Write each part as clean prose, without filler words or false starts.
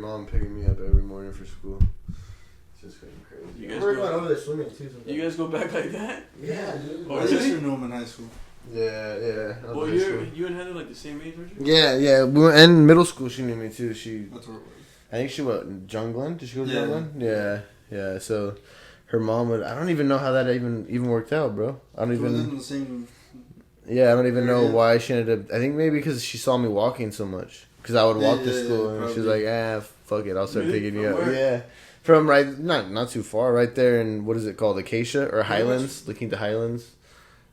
Mom picking me up every morning for school. It's just getting crazy. We're going over there swimming too. Sometimes. You guys go back like that? Yeah, dude. I used to know him in high school. Yeah. Well, you and Heather like the same age, weren't you? Yeah. We were in middle school. She knew me too. That's where it was. I think John Glenn? Did she go to John Glenn? Yeah. So her mom would. I don't even know how that even worked out, bro. I don't even. The same. Yeah, I don't even know why she ended up. I think maybe because she saw me walking so much. Because I would walk to school and she was like, fuck it, I'll start picking you up. Where? Yeah. From not too far, right there in, what is it called, Acacia or Highlands? La Quinta Highlands.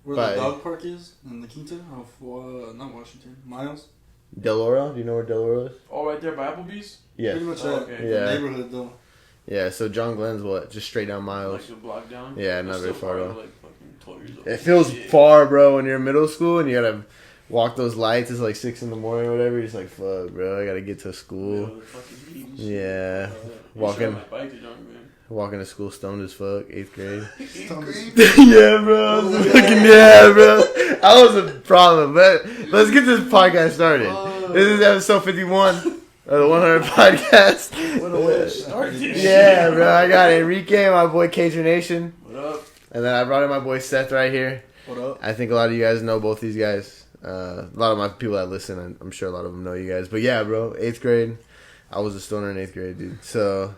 Where the dog park is in La Quinta? Not Washington. Miles? Del Oro? Do you know where Del Oro is? Oh, right there by Applebee's? Yeah. Pretty much the neighborhood though. Yeah, so John Glenn's what? Just straight down Miles. Like a block down? Yeah, not very far though. Like fucking 12 years old. It feels far, bro, when you're in middle school and you gotta walk those lights. It's like 6 in the morning or whatever. You're just like, fuck, bro, I gotta get to school. Yeah. Walking to school stoned as fuck, 8th grade. 8th grade? Yeah, bro. Bro. I was a problem, but let's get this podcast started. This is episode 51 of the 100 podcast. What a way to start this. Yeah, bro. I got Enrique, my boy Cajun Nation. What up? And then I brought in my boy Seth right here. What up? I think a lot of you guys know both these guys. A lot of my people that listen, I'm sure a lot of them know you guys. But yeah, bro, 8th grade. I was a stoner in 8th grade, dude. So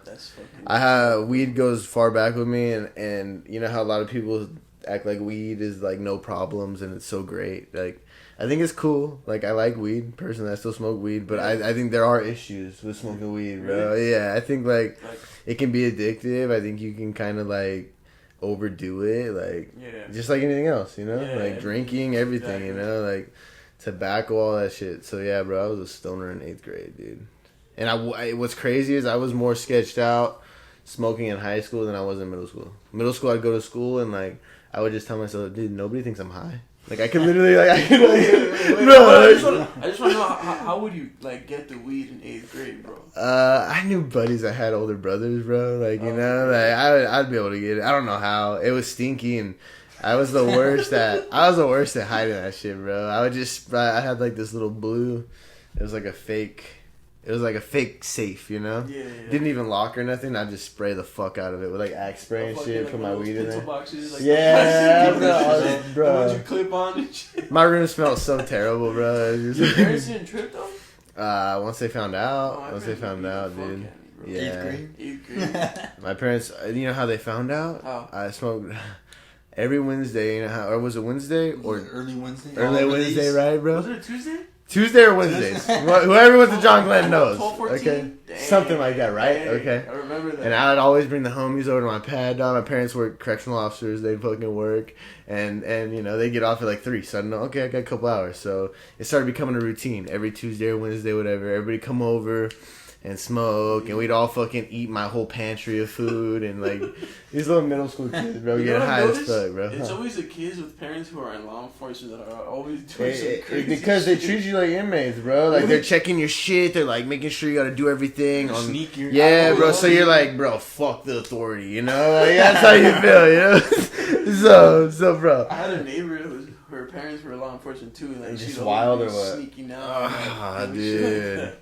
weed goes far back with me, and you know how a lot of people act like weed is like no problems and it's so great. Like, I think it's cool. Like, I like weed personally. I still smoke weed, but I think there are issues with smoking weed, bro. Really? Yeah, I think like it can be addictive. I think you can kind of like overdo it, like just like anything else, you know, like drinking, everything, you know, like tobacco, all that shit. So yeah, bro, I was a stoner in 8th grade, dude. And I what's crazy is I was more sketched out smoking in high school than I was in middle school. Middle school, I'd go to school and like I would just tell myself, dude, nobody thinks I'm high. Like I could literally like I just want to know how would you like get the weed in 8th grade, bro? I knew buddies that had older brothers, bro. Like you know, like I'd be able to get it. I don't know how. It was stinky and I was the worst at hiding that shit, bro. I had like this little blue. It was like a fake safe, you know? Yeah. Didn't even lock or nothing. I'd just spray the fuck out of it with like Axe spray and shit. Like, put my weed in there. Boxes, like, bro. The ones you clip on and shit. My room smelled so terrible, bro. Your parents didn't trip though? Once they found out, dude. Yeah. 8th grade. My parents, you know how they found out? How? I smoked every Wednesday, you know how, or was it Wednesday? Or early Wednesday? Early Wednesday, right, bro? Was it a Tuesday? Tuesday or Wednesdays? Whoever went to John Glenn knows. 12, okay? Dang. Something like that, right? Dang. Okay. I remember that. And I would always bring the homies over to my pad, dog. My parents were correctional officers. They'd fucking work. And you know, they get off at like 3. So I know, okay, I got a couple hours. So it started becoming a routine. Every Tuesday or Wednesday, whatever. Everybody come over and smoke, and we'd all fucking eat my whole pantry of food, and like these little middle school kids, bro, getting high as fuck, bro. It's always the kids with parents who are in law enforcement that are always doing some crazy because they treat you like inmates, bro. Like they're checking your shit, they're like making sure you gotta do everything. Yeah, bro. So you're like, bro, fuck the authority, you know? Like, that's how you feel, you know? so, bro. I had a neighbor her parents were law enforcement too, and like just wild or what? Sneaking out. Dude.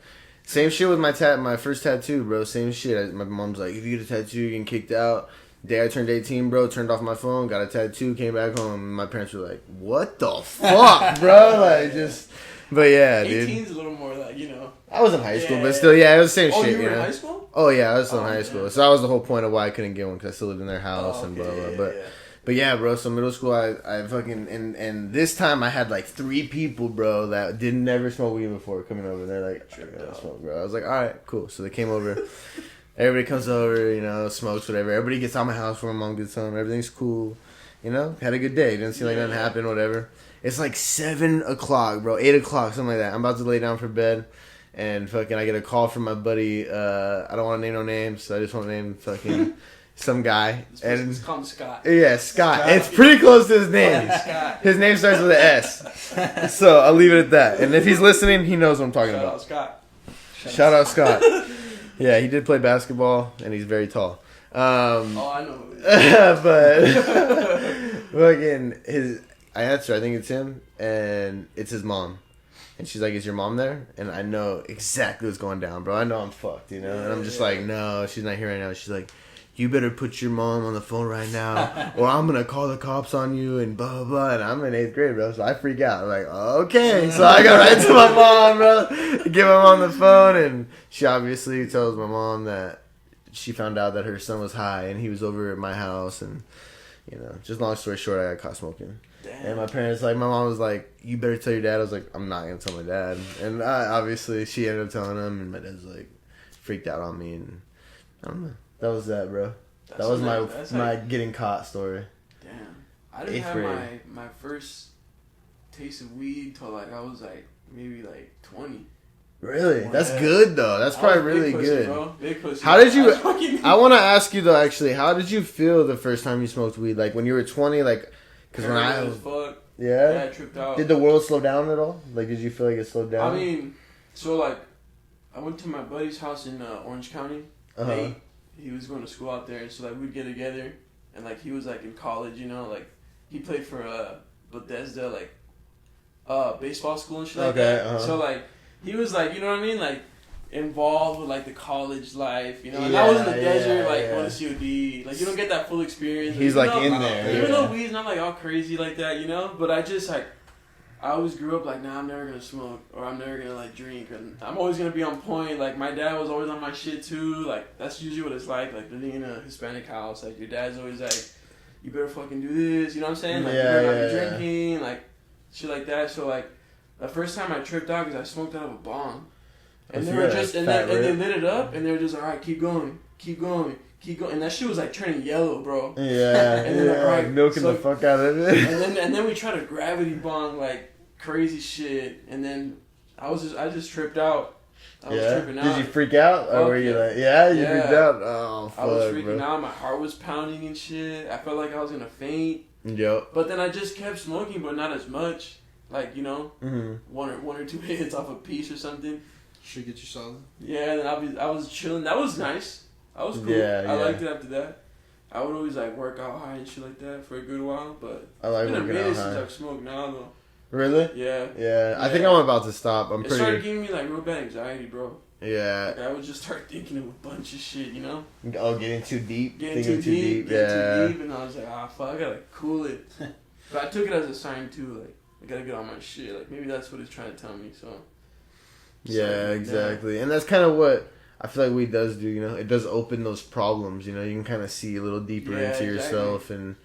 Same shit with my first tattoo, bro. Same shit. My mom's like, if you get a tattoo, you're getting kicked out. Day I turned 18, bro, turned off my phone, got a tattoo, came back home, and my parents were like, what the fuck, bro? Like, just, but yeah, 18's dude. 18's a little more like, you know. I was in high school, but still, yeah, it was the same shit, you know. In high school? Oh, yeah, I was still in high school. So that was the whole point of why I couldn't get one, because I still lived in their house and blah, blah, But yeah, bro, so middle school, I fucking, and this time I had like 3 people, bro, that didn't never smoke weed before coming over. They're like, I gotta smoke, bro. I was like, alright, cool. So they came over. Everybody comes over, you know, smokes, whatever. Everybody gets out of my house for my mom gets home. Everything's cool. You know, had a good day. Didn't seem like nothing happened, whatever. It's like 7 o'clock, bro, 8 o'clock, something like that. I'm about to lay down for bed. And fucking, I get a call from my buddy. I don't want to name no names, so I just want to name fucking... some guy. And it's called Scott. Yeah, Scott. It's pretty close to his name. His name starts with an S. So I'll leave it at that. And if he's listening, he knows what I'm talking about. Shout out Scott. Yeah, he did play basketball, and he's very tall. I know. But fucking I answer. I think it's him, and it's his mom. And she's like, "Is your mom there?" And I know exactly what's going down, bro. I know I'm fucked, you know. And I'm just like, "No, she's not here right now." She's like, "You better put your mom on the phone right now, or I'm gonna call the cops on you." And blah blah blah. And I'm in 8th grade, bro. So I freak out. I'm like, "Okay." So I go right to my mom, bro. Get my mom on the phone, and she obviously tells my mom that she found out that her son was high, and he was over at my house, and you know, just long story short, I got caught smoking. Damn. And my parents, like, my mom was like, "You better tell your dad." I was like, "I'm not gonna tell my dad." And obviously, she ended up telling him, and my dad's like, freaked out on me, and I don't know. That was that, bro. That was my getting caught story. Damn, I didn't have my first taste of weed till like I was like maybe like 20. Really? That's good though. That's probably really pussy, good. Bro. Big pussy. How did you? I want to ask you though. Actually, how did you feel the first time you smoked weed? Like when you were 20, like. Because when I was, yeah, I tripped out. Did the world slow down at all? Like, did you feel like it slowed down? I mean, so like, I went to my buddy's house in Orange County. He was going to school out there, and so like we'd get together, and like he was like in college, you know, like he played for Bethesda, like baseball school and shit like that. So like he was like, you know what I mean, like involved with like the college life, you know. And I was in the desert, like going to COD. Like you don't get that full experience. He's like in there. Even though weed's not like all crazy like that, you know. But I just like, I always grew up like, nah, I'm never gonna smoke or I'm never gonna like drink, and I'm always gonna be on point. Like my dad was always on my shit too. Like that's usually what it's like living in a Hispanic house. Like your dad's always like, you better fucking do this. You know what I'm saying? Like you better not be drinking, like shit like that. So like the first time I tripped out because I smoked out of a bong. And they were just, and they lit it up, and they were just like, all right, keep going, and that shit was like turning yellow, bro. Yeah, and then like, all right, milking the fuck out of it. and then we tried to gravity bong like crazy shit, and then I just tripped out. I was tripping out. Did you freak out, or were you like, you freaked out? Oh, fuck, I was freaking out. My heart was pounding and shit. I felt like I was gonna faint. Yep. But then I just kept smoking, but not as much. Like you know, one or two hits off a piece or something. Should get you solid. Yeah, then I was chilling. That was nice. I was cool. I liked it after that. I would always like work out high and shit like that for a good while, but I like it's been a minute since high. I've smoked now though. Really? Yeah. I think I'm about to stop. It started giving me like real bad anxiety, bro. Yeah. Like I would just start thinking of a bunch of shit, you know? Oh, getting too deep. Getting too deep, and I was like, fuck, I gotta cool it. But I took it as a sign too, like I gotta get on my shit. Like maybe that's what it's trying to tell me. So. Yeah, exactly. And that's kind of what I feel like weed does do, you know? It does open those problems, you know? You can kind of see a little deeper into yourself and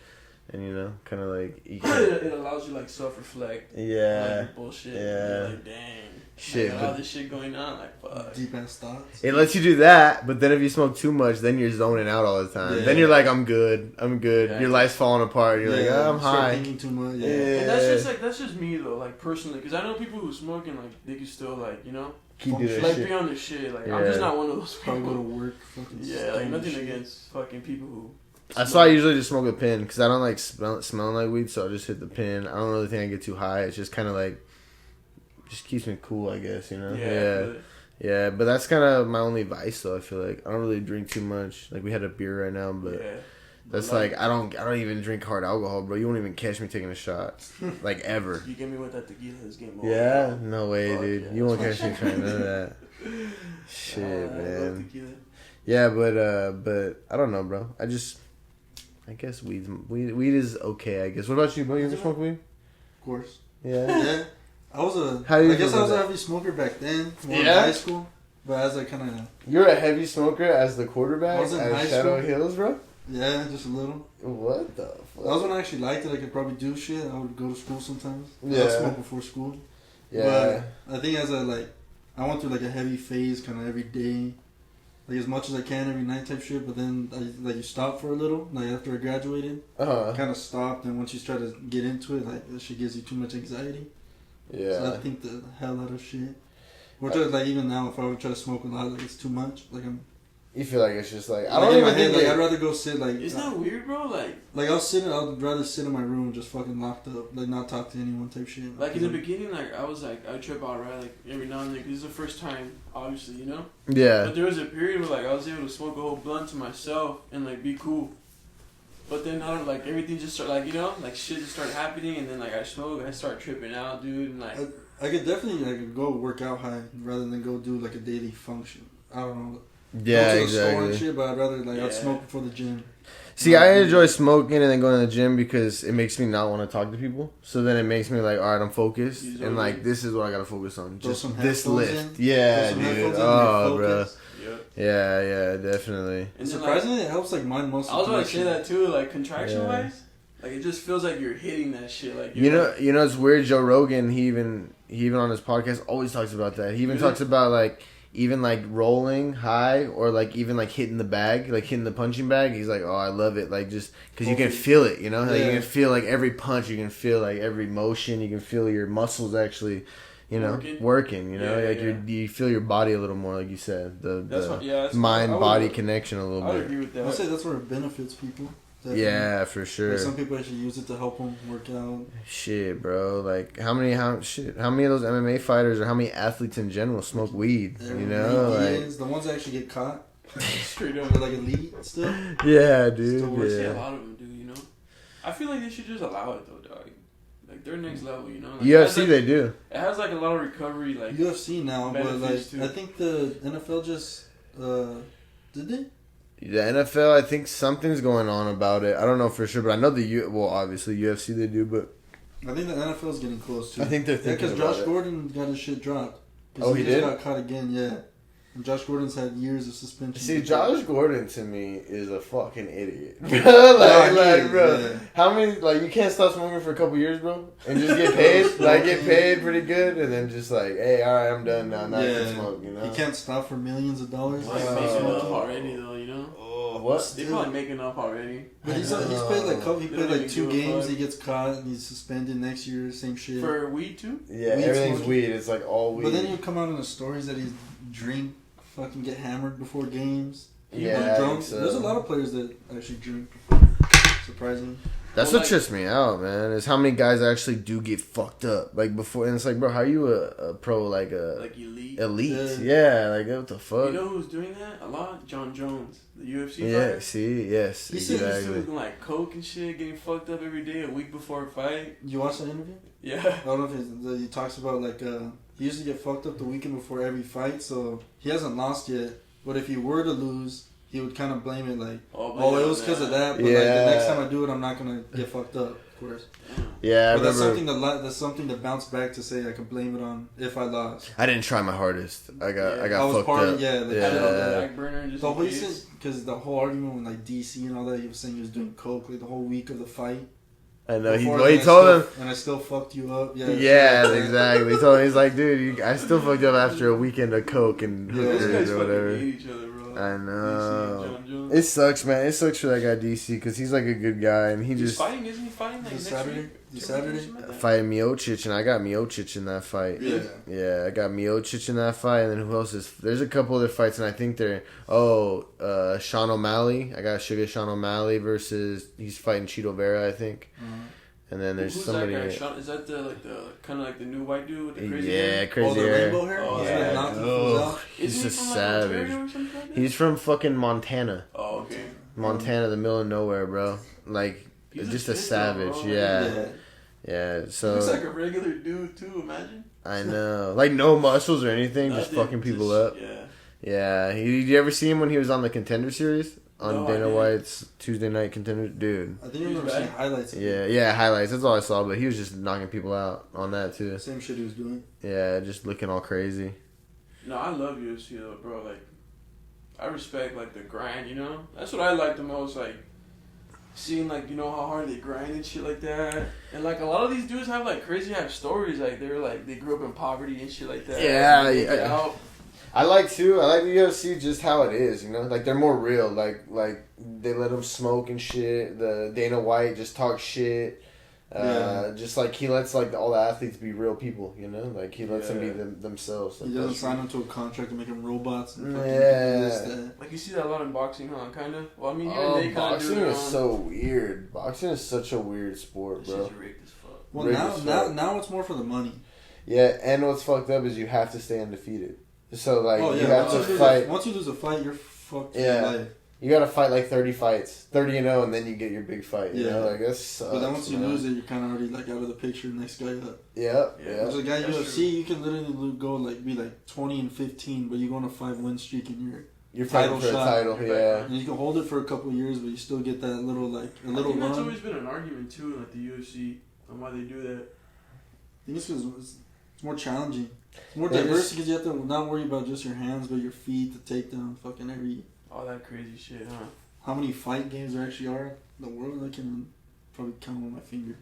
you know, kind of like... it allows you, like, self-reflect. Yeah. Like, bullshit. Yeah. Like, dang. Shit. I got all this shit going on, like, fuck. Deep-ass thoughts. It lets you do that, but then if you smoke too much, then you're zoning out all the time. Yeah. Then you're like, I'm good. Yeah. Your life's falling apart. You're like, I'm high. Thinking too much. Yeah. And that's just me, though, like, personally. Because I know people who smoke and, like, they can still, like, you know... Keep doing like, shit. Be on this shit. Like, I'm just not one of those people. Probably go to work. Like, nothing against fucking people who... That's why I usually just smoke a pen, because I don't like smelling like weed, so I just hit the pen. I don't really think I get too high. It's just kind of like, just keeps me cool, I guess, you know? Yeah, but that's kind of my only vice, though, I feel like. I don't really drink too much. Like, we had a beer right now, but that's like, I don't even drink hard alcohol, bro. You won't even catch me taking a shot. Like, ever. You get me with that tequila, this game over. Yeah? No way, dude. Yeah, you won't catch me trying none of that. Shit, man. Yeah, but I don't know, bro. I guess weed is okay, I guess. What about you, bro? You ever smoke weed? Of course. Yeah? I guess I was a heavy smoker back then. More in high school. But as I kind of... You're a heavy smoker as the quarterback? I was in high Shadow school. Hills, bro? Yeah, just a little. What the fuck? That was when I actually liked it. I could probably do shit. I would go to school sometimes. Yeah. I would smoke before school. Yeah. But I think I went through like a heavy phase kind of every day. Like as much as I can every night type shit, but then you stop for a little, like after I graduated. Kind of stopped, and once you try to get into it, like that shit gives you too much anxiety. Yeah. So I think the hell out of shit. Or just like even now, if I would try to smoke a lot, like it's too much. Like you feel like it's just like I like don't in even my head, think like I'd rather go sit like. Isn't that weird, bro? Like I'd rather sit in my room just fucking locked up, like not talk to anyone type shit. Like in the beginning, like I was like I trip out right, like every now and then, 'cause this is the first time, obviously, you know. Yeah. But there was a period where like I was able to smoke a whole blunt to myself and like be cool. But then I don't everything just started like you know like shit just started happening and then like I smoke and I start tripping out, dude, and like. I I could definitely go work out high rather than go do like a daily function. I don't know. Yeah, go to exactly. the store and shit, but I'd rather I'd smoke before the gym. See, I enjoy smoking and then going to the gym because it makes me not want to talk to people. So then it makes me like, all right, I'm focused and like this is what I gotta focus on. Just this lift. Yeah, dude. Oh, bro. Yeah, definitely. And surprisingly, it helps like mind muscle. I was about to say that too, like contraction wise. Like it just feels like you're hitting that shit. Like you know, it's weird. Joe Rogan, he even on his podcast always talks about that. He even talks about like even like rolling high or like even like hitting the bag, like hitting the punching bag. He's like, oh, I love it, like just because you can feel it. You know, like you can feel like every punch, you can feel like every motion, you can feel your muscles actually. You know, working. You know, you feel your body a little more, like you said. The mind-body connection a little bit. I would agree with that. I'd say that's where it benefits people. Definitely. Yeah, for sure. Like some people actually use it to help them work out. Shit, bro. Like how many of those MMA fighters or how many athletes in general smoke weed? You know, like the ones that actually get caught. Straight up, they're like elite still. Yeah, dude. Still see a lot of them do. You know, I feel like they should just allow it though, dog. Like they're next level, you know. Like, UFC, they do. It has like a lot of recovery, like UFC now, but like too. I think the NFL just did they? The NFL, I think something's going on about it. I don't know for sure, but I know obviously UFC they do, but I think the NFL's getting close too. I think they're thinking because Josh Gordon got his shit dropped. Oh, he did? Got caught again, yeah. And Josh Gordon's had years of suspension. See, Josh Gordon to me is a fucking idiot. Bro, how many you can't stop smoking for a couple years, bro, and just get paid, get paid pretty good, and then just like, hey, all right, I'm done now. Now I can smoke. You know, he can't stop for millions of dollars. He's making up already, though. You know. Oh, what? They're probably making up already. But he's played 2 games. He gets caught and he's suspended next year. Same shit for weed too. Yeah, everything's weed. It's like all weed. But then he'll come out in the stories that he's fucking get hammered before games. Yeah, drunk. There's a lot of players that actually drink. Surprisingly. That's what trips me out, man. Is how many guys actually do get fucked up. Like before, and it's like, bro, how are you a pro? Like elite. Elite, yeah. Like what the fuck? You know who's doing that a lot? John Jones, the UFC fighter. Yeah, see, yes, he said he's doing like coke and shit, getting fucked up every day, a week before a fight. You watched that interview? Yeah. I don't know if he talks about he used to get fucked up the weekend before every fight, so he hasn't lost yet. But if he were to lose, he would kind of blame it like, it was because of that. But like the next time I do it, I'm not gonna get fucked up, of course. Yeah, but that's something to bounce back to say I can blame it on if I lost. I didn't try my hardest. I got fucked up. The whole because the whole argument with DC and all that, he was saying he was doing coke the whole week of the fight. I know he told him, and I still fucked you up. Yeah, exactly. He told him, he's like, dude, I still fucked up after a weekend of coke and hookers or whatever. Hate each other, bro. I know. It sucks, man. It sucks for that guy DC because he's like a good guy and he's fighting. Isn't he fighting like Saturday? Fighting Miocic, and I got Miocic in that fight. Yeah, I got Miocic in that fight, and then who else is? There's a couple other fights, and I think they're Sean O'Malley. I got Sean O'Malley versus he's fighting Chito Vera, I think. Mm-hmm. And then there's Who's somebody. That guy? Is that the kind of like the new white dude with the crazy hair? Crazy hair. Rainbow hair. He's a savage. He's from fucking Montana. Oh, okay. Montana, the middle of nowhere, bro. Like just a savage. Though, yeah. So he's like a regular dude too. Imagine. I know, like no muscles or anything, just fucking people up. Yeah. You ever see him when he was on the Contender Series? On Dana White's Tuesday Night Contender, dude. I think I've seen highlights. Yeah, highlights. That's all I saw, but he was just knocking people out on that too. Same shit he was doing. Yeah, just looking all crazy. No, I love UFC though, bro. Like, I respect like the grind. You know, that's what I like the most. Like, seeing like how hard they grind and shit like that. And like a lot of these dudes have like crazy stories. Like they grew up in poverty and shit like that. Yeah. I like the UFC just how it is, like they're more real, like they let them smoke and shit. The Dana White just talk shit, just like he lets like all the athletes be real people, like he lets them be themselves. Like, he doesn't sign them to a contract to make them robots. And like you see that a lot in boxing, huh? Kind of. Well, I mean, boxing is so weird. Boxing is such a weird sport, bro. It's rigged as fuck. Well, now it's more for the money. Yeah, and what's fucked up is you have to stay undefeated. So, you have to fight. Once you lose a fight, you're fucked. Yeah. You gotta fight like 30 fights, 30-0, and then you get your big fight. You know, like that sucks. But then once you lose it, you're kind of already like out of the picture. Next guy up. Yeah. There's a guy in UFC. You can literally go be like 20-15, but you go on a 5-win streak and you're fighting for a title. Yeah. And you can hold it for a couple of years, but you still get that little I think run. that's always been an argument too, like the UFC, on why they do that. I think it's because it's more challenging. It's more diverse because you have to not worry about just your hands, but your feet, the takedown, fucking all that crazy shit, huh? How many fight games there actually are in the world? I can probably count on my fingers.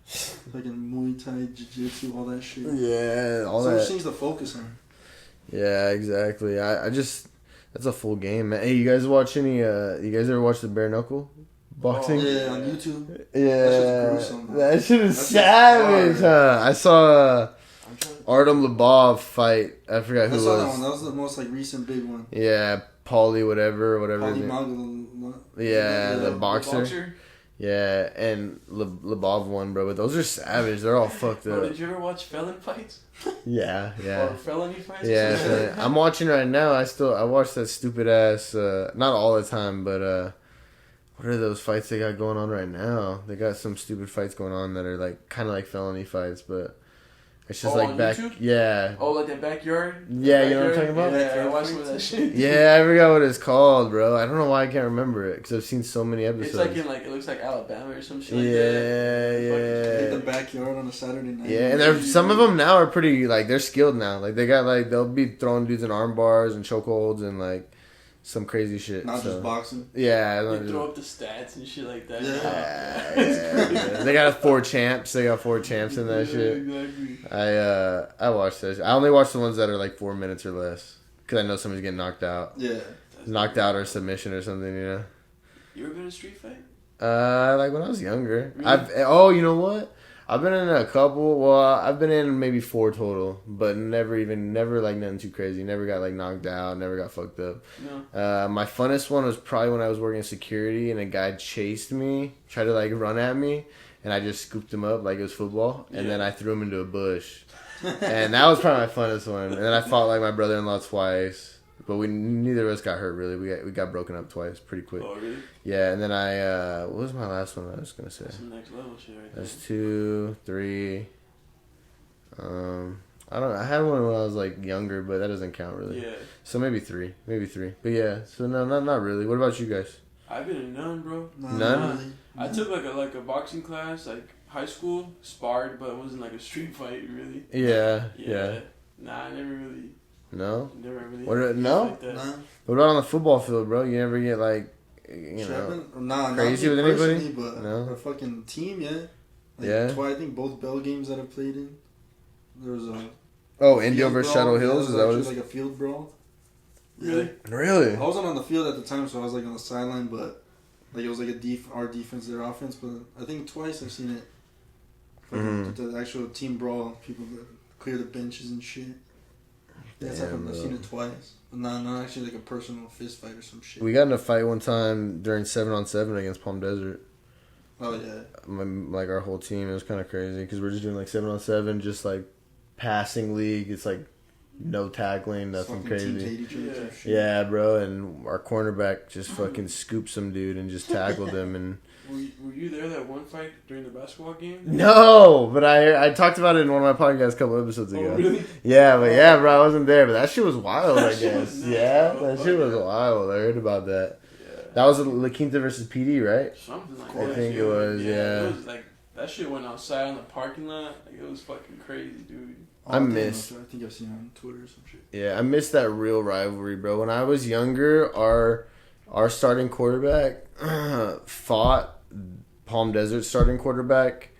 Fucking Muay Thai, Jiu-Jitsu, all that shit. Yeah, all so that. much things to focus on. Yeah, exactly. I just that's a full game, man. Hey, you guys watch any? You guys ever watch the bare knuckle boxing? Oh, yeah, on YouTube. Yeah, that shit's gruesome. That shit is savage, huh? I saw Artem Lubov fight. I forgot who it was. I saw that one. That was the most recent big one. Yeah, Paulie, whatever. Yeah, the boxer. Yeah, and Lubov won, bro. But those are savage. They're all fucked up. Did you ever watch felon fights? Yeah. Or felony fights? Yeah, I'm watching right now. I watch that stupid ass. Not all the time, but what are those fights they got going on right now? They got some stupid fights going on that are like kind of like felony fights, but. It's just like back, YouTube? Yeah. Oh, like the backyard? Yeah, you know what I'm talking about? Yeah, I watched some of that shit. Yeah, I forgot what it's called, bro. I don't know why I can't remember it, because I've seen so many episodes. It's like it looks like Alabama or some shit like that. In the backyard on a Saturday night. Yeah, and some of them now are pretty, like, they're skilled now. Like, they got, like, they'll be throwing dudes in arm bars and chokeholds and, like, some crazy shit. Not just boxing. Yeah. They throw up the stats and shit like that. Yeah. They got 4 champs. They got 4 champs in that shit. Exactly. I watched that shit. I only watch the ones that are like 4 minutes or less. Because I know somebody's getting knocked out. Yeah. Knocked out or submission or something, you know? You ever been in a street fight? Like when I was younger. Really? You know what? I've been in a couple. Well, I've been in maybe 4 total, but never like nothing too crazy. Never got like knocked out. Never got fucked up. No. My funnest one was probably when I was working security and a guy chased me, tried to like run at me, and I just scooped him up like it was football, and then I threw him into a bush, and that was probably my funnest one. And then I fought like my brother-in-law twice. But neither of us got hurt really. We got broken up twice pretty quick. Oh really? Yeah, and then what was my last one I was gonna say? That's some next level shit right there. That's 2, 3. I don't know. I had one when I was like younger, but that doesn't count really. Yeah. So maybe 3. But yeah. So no, not really. What about you guys? I've been in none, bro. None? Really. I took like a boxing class, like high school, sparred, but it wasn't like a street fight really. Yeah. Nah, I never really. No? Never really. No? Like that. Nah. What about on the football field, bro? You never get like, you know, crazy with anybody? But no? Our fucking team, yeah. I think both Bell games that I played in, there was a... Indio versus Shadow Hills? Is that what it is? Like a field brawl. Really? Really? I wasn't on the field at the time, so I was like on the sideline, but like it was like our defense, their offense. But I think twice I've seen it. The actual team brawl, people that clear the benches and shit. Yeah, I've seen it twice. But not actually like a personal fist fight or some shit. We got in a fight one time during 7-on-7 against Palm Desert. Oh yeah. Like our whole team, it was kind of crazy because we're just doing like 7-on-7, just like passing league. It's like no tackling, nothing crazy. Yeah, bro. And our cornerback just fucking scooped some dude and just tackled him. And were you there that one fight during the basketball game? No, but I talked about it in one of my podcasts a couple episodes ago. Oh, really? Yeah, but yeah, bro, I wasn't there, but that shit was wild. I guess. That shit was wild. I heard about that. Yeah. That was La Quinta versus PD, right? Something like that. I think it was. Yeah. It was like that shit went outside in the parking lot. Like it was fucking crazy, dude. I think I've seen it on Twitter or some shit. Yeah, I miss that real rivalry, bro. When I was younger, our starting quarterback fought Palm Desert starting quarterback.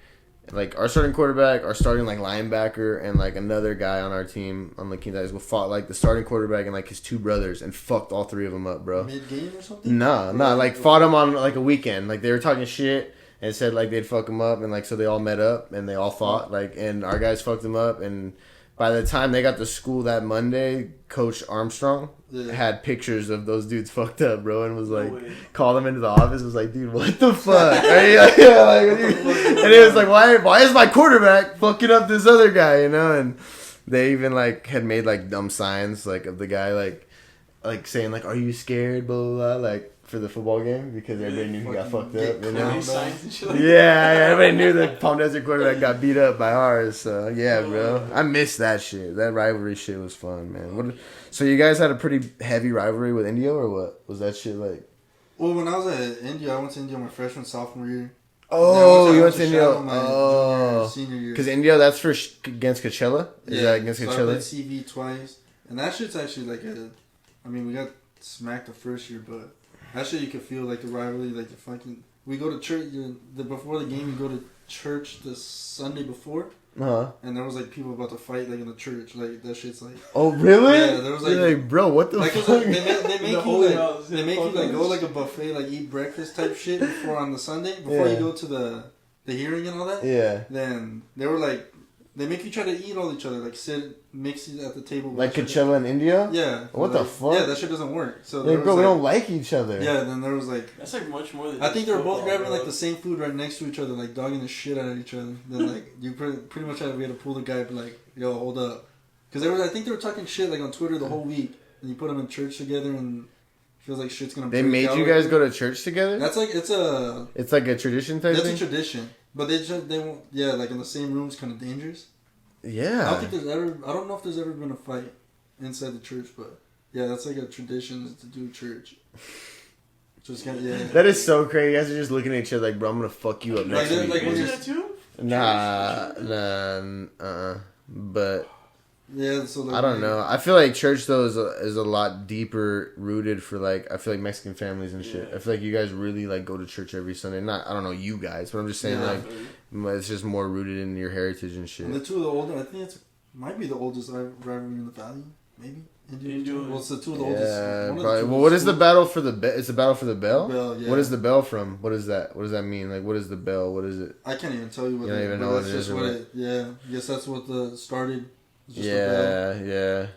Like our starting quarterback, our starting like linebacker, and like another guy on our team on La Quinta High School fought like the starting quarterback and like his 2 brothers and fucked all 3 of them up, bro. Mid-game or something? Nah, like fought them on like a weekend. Like they were talking shit. And said like they'd fuck them up, and like so they all met up and they all fought, like, and our guys fucked them up. And by the time they got to school that Monday, Coach Armstrong had pictures of those dudes fucked up, bro, and was like, called them into the office, was like, dude, what the fuck? And it was like, why is my quarterback fucking up this other guy, you know? And they even like had made like dumb signs like of the guy like like saying like, "Are you scared?" Blah blah blah. Like for the football game because everybody knew he got fucked up. You know? Yeah, everybody knew the Palm Desert quarterback got beat up by ours. So yeah, bro, I missed that shit. That rivalry shit was fun, man. So you guys had a pretty heavy rivalry with India, or what was that shit like? Well, when I was at India, I went to India my freshman, sophomore year. Oh, you went to India. Junior, senior year. Because India, that's for against Coachella. Is that against Coachella? I played CV twice, and that shit's actually like we got smacked the first year, but actually you could feel like the rivalry, like the fucking. We go to church before the game. You go to church the Sunday before. And there was like people about to fight like in the church, like that shit's like. Oh really? Yeah, there was like bro, what the fuck? Like, they make you go like a buffet, like eat breakfast type shit before on the Sunday before you go to the hearing and all that. Yeah. Then they were like, they make you try to eat all each other, like sit mix at the table. Like Coachella in India. Yeah. What the fuck? Yeah, that shit doesn't work. So bro, we don't like each other. Yeah. Then there was like. That's like much more than. I think they were both grabbing like the same food right next to each other, like dogging the shit out of each other. Then like you pretty much had to pull the guy, but like, yo, hold up, because I think they were talking shit like on Twitter the whole week, and you put them in church together, and it feels like shit's gonna. They made you guys go to church together. That's like it's like a tradition type thing. That's a tradition, but they won't. Yeah, like in the same room is kind of dangerous. Yeah. I don't know if there's ever been a fight inside the church, but yeah, that's like a tradition to do church. Just kind of, yeah. That is so crazy. You guys are just looking at each other like, bro, I'm gonna fuck you up next week. Like, when that too? But yeah, so like, I don't know. I feel like church though is a lot deeper rooted for like I feel like Mexican families and shit. I feel like you guys really like go to church every Sunday. Not I don't know you guys, but I'm just saying like it's just more rooted in your heritage and shit. And the two of the older, I think might be the oldest rivalry in the valley, maybe. Well, it's the two of the oldest. Yeah, probably. Well, what is the battle for the bell? It's the battle for the bell. Yeah. What is the bell from? What is that? What does that mean? Like, what is the bell? What is it? I can't even tell you what. You don't even know what it is. Yeah, I guess that's what started. Yeah.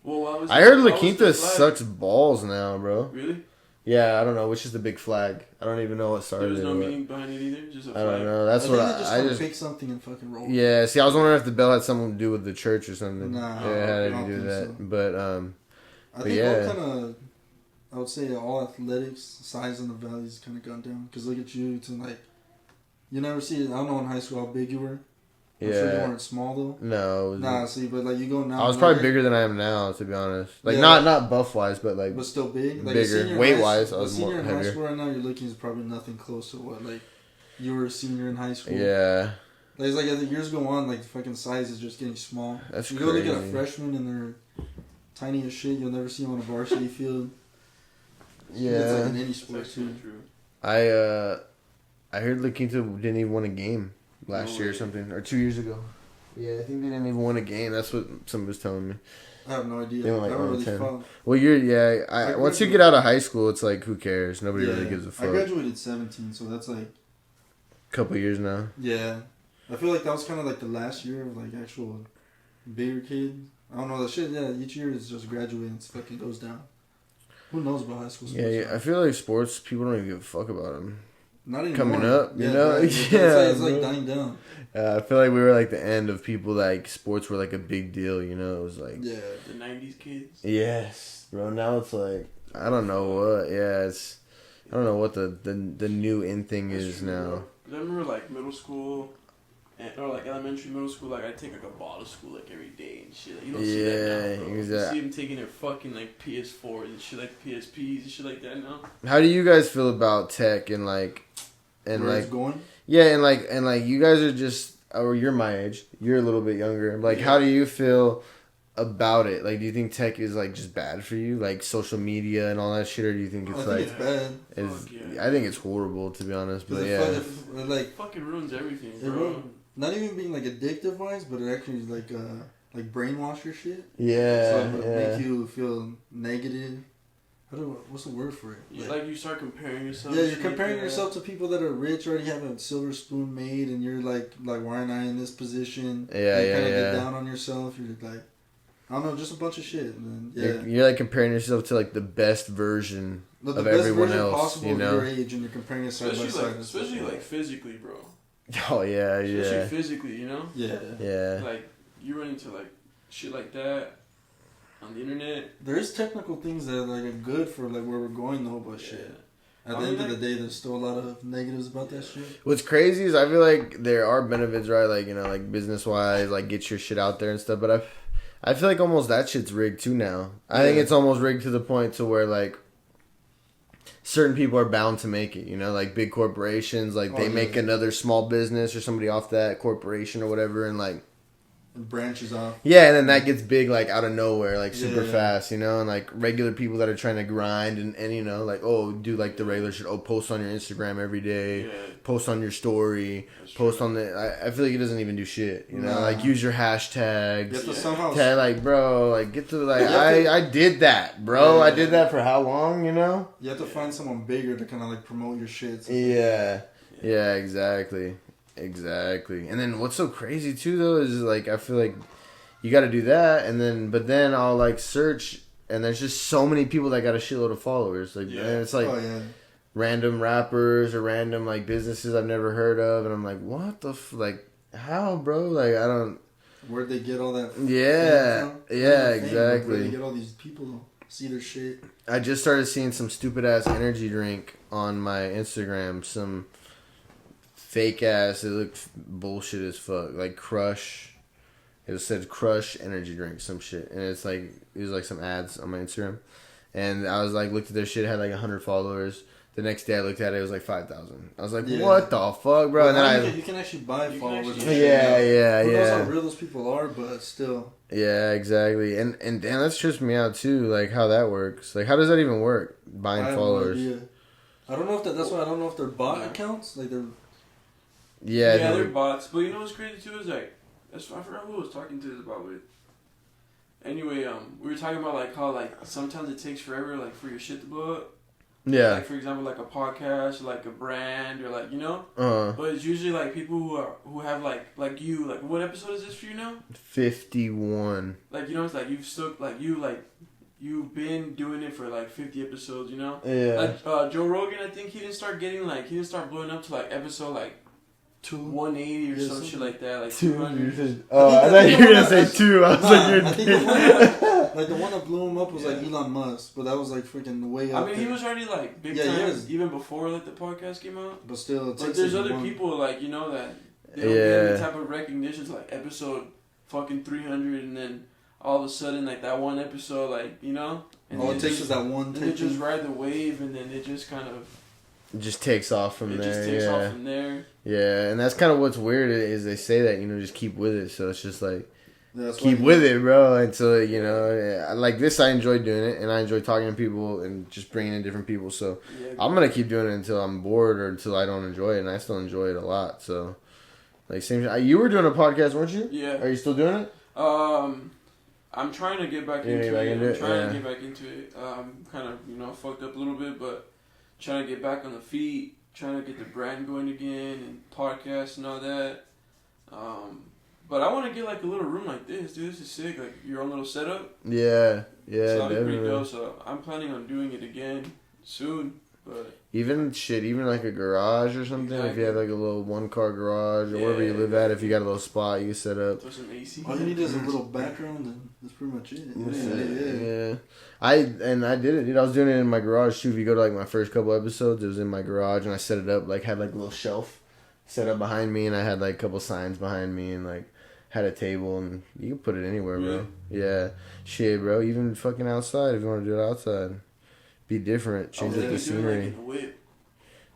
Well, I heard La Quinta sucks balls now, bro. Really? Yeah, I don't know. Which is the big flag? I don't even know what started it. There's no meaning behind it either. Just a flag. I don't know. That's what I just pick something and fucking roll. Yeah. See, I was wondering if the bell had something to do with the church or something. Nah, yeah, I didn't do that. So. But I think all kind of. I would say all athletics, size in the valley's kind of gone down. Because look at you, to like, you never see it. I don't know in high school how big you were. I'm sure you weren't small though. No. Nah, see, but like you go now. I was probably bigger than I am now, to be honest. Like not buff wise, but like. But still big. Like bigger. Weight wise, I was more heavier. Senior in high school right now, you're looking is probably nothing close to what like you were a senior in high school. Yeah. Like it's like as the years go on, like the fucking size is just getting small. That's you crazy. go look at a freshman and they're tiny as shit. You'll never see them on a varsity field. Yeah. It's like in any sport too. True. I heard La Quinta didn't even win a game last year or something, or 2 years ago. Yeah, I think they didn't even win a game. That's what somebody was telling me. I have no idea. They went like I don't really follow. Well, once you get out of high school, it's like, who cares? Nobody really gives a fuck. I graduated 17, so that's like... Couple years now. Yeah. I feel like that was kind of like the last year of like actual bigger kids. I don't know, that shit, each year is just graduating, it fucking goes down. Who knows about high school sports? Yeah, I feel like sports, people don't even give a fuck about them. Not anymore. Coming up, you know? Right. It's like dying down. I feel like we were like the end of people that like sports were like a big deal, you know? It was like... Yeah, the 90s kids. Yes, bro. Now it's like, I don't know what, I don't know what the new in thing is now. I remember like middle school, or like elementary, middle school, like I take like a ball to school like every day and shit. Like, you don't see that now, bro. Exactly. You see them taking their fucking like PS4s and shit, like PSPs and shit like that now. How do you guys feel about tech and like... Where it's going? Yeah, and like you guys are just, or you're my age, you're a little bit younger. Like, how do you feel about it? Like, do you think tech is like just bad for you, like social media and all that shit, or do you think it's I think it's bad? I think it's horrible, to be honest. But it like fucking ruins everything, bro. Not even being like addictive wise, but it actually like brainwash your shit. Yeah, so it make you feel negative. What's the word for it? Yeah, like you start comparing yourself. Yeah, you're comparing yourself to people that are rich, already have a silver spoon made, and you're like why aren't I in this position? Yeah, you kind of get down on yourself. You're like, I don't know, just a bunch of shit. And then, you're like comparing yourself to like the best version of everyone else. Possible you know, of your age, and you're comparing yourself side by side. Especially like physically, bro. Oh yeah, Especially physically, you know. Yeah. Yeah. Like you run into like shit like that. on the internet. There is technical things that like are good for like where we're going though, but shit. At the end of the day, there's still a lot of negatives about that shit. What's crazy is I feel like there are benefits, right? Like, you know, like business wise, like get your shit out there and stuff. But I feel like almost that shit's rigged too now. I think it's almost rigged to the point to where like certain people are bound to make it, you know, like big corporations, like they make another small business or somebody off that corporation or whatever, and like it branches off. Yeah, and then that gets big like out of nowhere, like super fast, you know, and like regular people that are trying to grind and you know, like, oh, do like the regular shit, oh, post on your Instagram every day, post on your story, post on the I feel like it doesn't even do shit, you know, like use your hashtags. You have to somehow tag, like, bro, like get to like I did that, bro. I did that for how long, you know? You have to find someone bigger to kind of like promote your shit. Yeah, exactly. Exactly. And then what's so crazy too though is like I feel like you got to do that and but then I'll like search and there's just so many people that got a shitload of followers, like and it's like random rappers or random like businesses I've never heard of, and I'm like, what the like how, bro? Like I don't. Where'd they get all that? Exactly. Where'd they get all these people see their shit? I just started seeing some stupid ass energy drink on my Instagram. Some fake ass. It looked bullshit as fuck. Like Crush. It said Crush energy drink, some shit, and it's like it was like some ads on my Instagram, and I was like looked at their shit, it had like 100 followers. The next day I looked at it, it was like 5,000. I was like, what the fuck, bro? Well, and then you can actually buy followers. Who knows how real those people are, but still. Yeah, exactly. And damn, that trips me out too. Like how that works. Like how does that even work? Buying followers. No idea. I don't know if that's why I don't know if they're bot accounts. Like they're. Yeah, they're bots. But you know what's crazy too is like, I forgot who I was talking to this about it. Anyway, we were talking about like how like sometimes it takes forever like for your shit to blow up. Yeah. Like for example, like a podcast, or like a brand, or like, you know. But it's usually like people who have like you, like what episode is this for you now? 51. Like, you know, it's like you've been doing it for like 50 episodes, you know. Yeah. Like Joe Rogan, I think he didn't start blowing up to like episode like 180 or some shit like that, like 200. Oh, I thought you were gonna say 2. I was I think the one that blew him up was like Elon Musk, but that was like freaking way up. I mean, he was already like big time even before like the podcast came out. But still, but there's other people like, you know, that they don't get any type of recognition to like episode fucking 300, and then all of a sudden like that one episode, like, you know, and all it takes is that one. And they just ride the wave, and then it just kind of. It just takes off from there. It just takes off from there. Yeah, and that's kind of what's weird is they say that, you know, just keep with it. So it's just like, keep with it, bro. Until, you know, like this, I enjoy doing it, and I enjoy talking to people and just bringing in different people. So I'm going to keep doing it until I'm bored or until I don't enjoy it, and I still enjoy it a lot. So, like, same. You were doing a podcast, weren't you? Yeah. Are you still doing it? I'm trying to get back into it. I'm trying to get back into it. Kind of, you know, fucked up a little bit, but trying to get back on the feet, trying to get the brand going again, and podcasts and all that. But I want to get like a little room like this, dude. This is sick. Like your own little setup. Yeah, so that'd be pretty dope. So I'm planning on doing it again soon. But even like a garage or something. Exactly. If you have like a little 1-car garage or wherever you live at, if you got a little spot, you can set up. Throw some AC. All you need is a little background, and that's pretty much it. Yeah. I did it, dude. I was doing it in my garage too. If you go to like my first couple episodes, it was in my garage, and I set it up, like had like a little shelf set up behind me, and I had like a couple signs behind me, and like had a table, and you can put it anywhere, bro. Yeah. Shit, bro. Even fucking outside if you want to do it outside. Be different. Change up the scenery.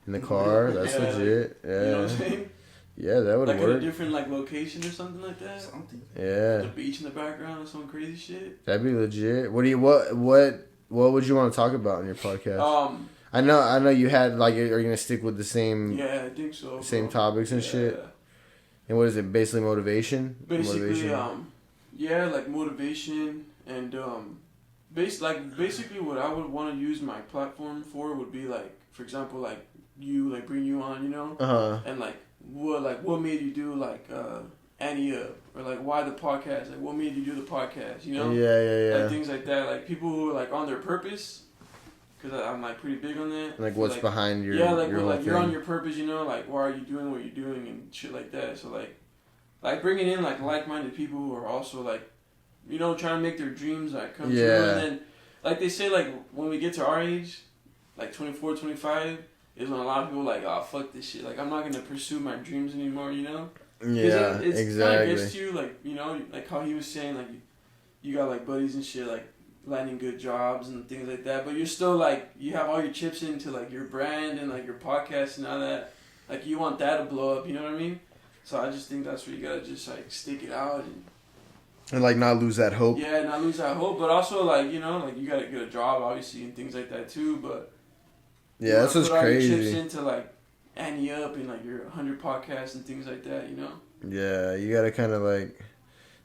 In the car, that's legit. Yeah. You know what I'm saying? Yeah, that would work. Like at a different like location or something like that. Something. Yeah. The beach in the background or some crazy shit. That'd be legit. What would you want to talk about in your podcast? I know you had like, are you gonna stick with the same? Yeah, I think so. Same topics and shit. And what is it? Basically motivation. Basically, like motivation and basically what I would want to use my platform for would be like, for example, like you, like bring you on, you know, and like what made you do like Annie Up, or like why the podcast, like what made you do the podcast, you know, like things like that, like people who are like on their purpose, because I'm like pretty big on that. Like what's behind your you're on your purpose, you know, like why are you doing what you're doing and shit like that. So like bringing in like like-minded people who are also like you know, trying to make their dreams like come true. And then, like they say, like when we get to our age, like 24, 25, is when a lot of people like, oh fuck this shit. Like I'm not gonna pursue my dreams anymore. You know? Yeah, it's exactly. Kind of gets to you, like you know, like how he was saying, like you got like buddies and shit, like landing good jobs and things like that. But you're still like you have all your chips into like your brand and like your podcast and all that. Like you want that to blow up. You know what I mean? So I just think that's where you gotta just like stick it out and like not lose that hope. Yeah, not lose that hope, but also like you know like you gotta get a job obviously and things like that too. But yeah, that's what's crazy. Your chips into like ante up and like your 100 podcasts and things like that. You know. Yeah, you gotta kind of like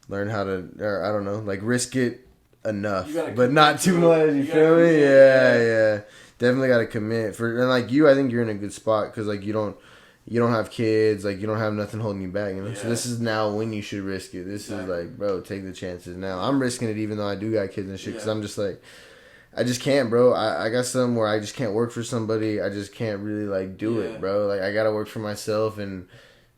learn how to, or I don't know, like risk it enough, but not too much. You feel me? Yeah. Definitely gotta commit and like you. I think you're in a good spot because like you don't have kids, like you don't have nothing holding you back, you know. Yeah. So this is now when you should risk it. This is like, bro, take the chances now. I'm risking it even though I do got kids and shit because I'm just like, I just can't, bro. I got something where I just can't work for somebody. I just can't really like do it, bro. Like I gotta work for myself, and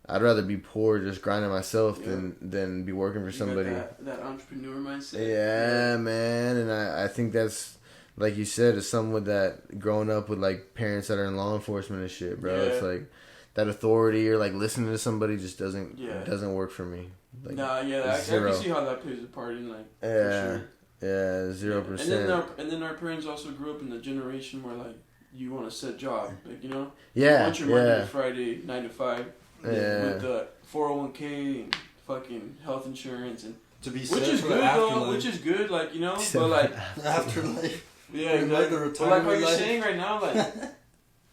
I'd rather be poor just grinding myself than be working for somebody. That entrepreneur mindset. Yeah, man, and I think that's. Like you said, as someone that growing up with like parents that are in law enforcement and shit, bro. It's like that authority or like listening to somebody just doesn't work for me. Like, I can see how that plays a part in like for sure. 0%. And then our parents also grew up in the generation where like you want a set job, like you know, you want your Monday to Friday 9 to 5, with the 401k and fucking health insurance and to be which is good though, which is good, like you know, but like afterlife. Yeah, exactly. But like what you're saying right now, like,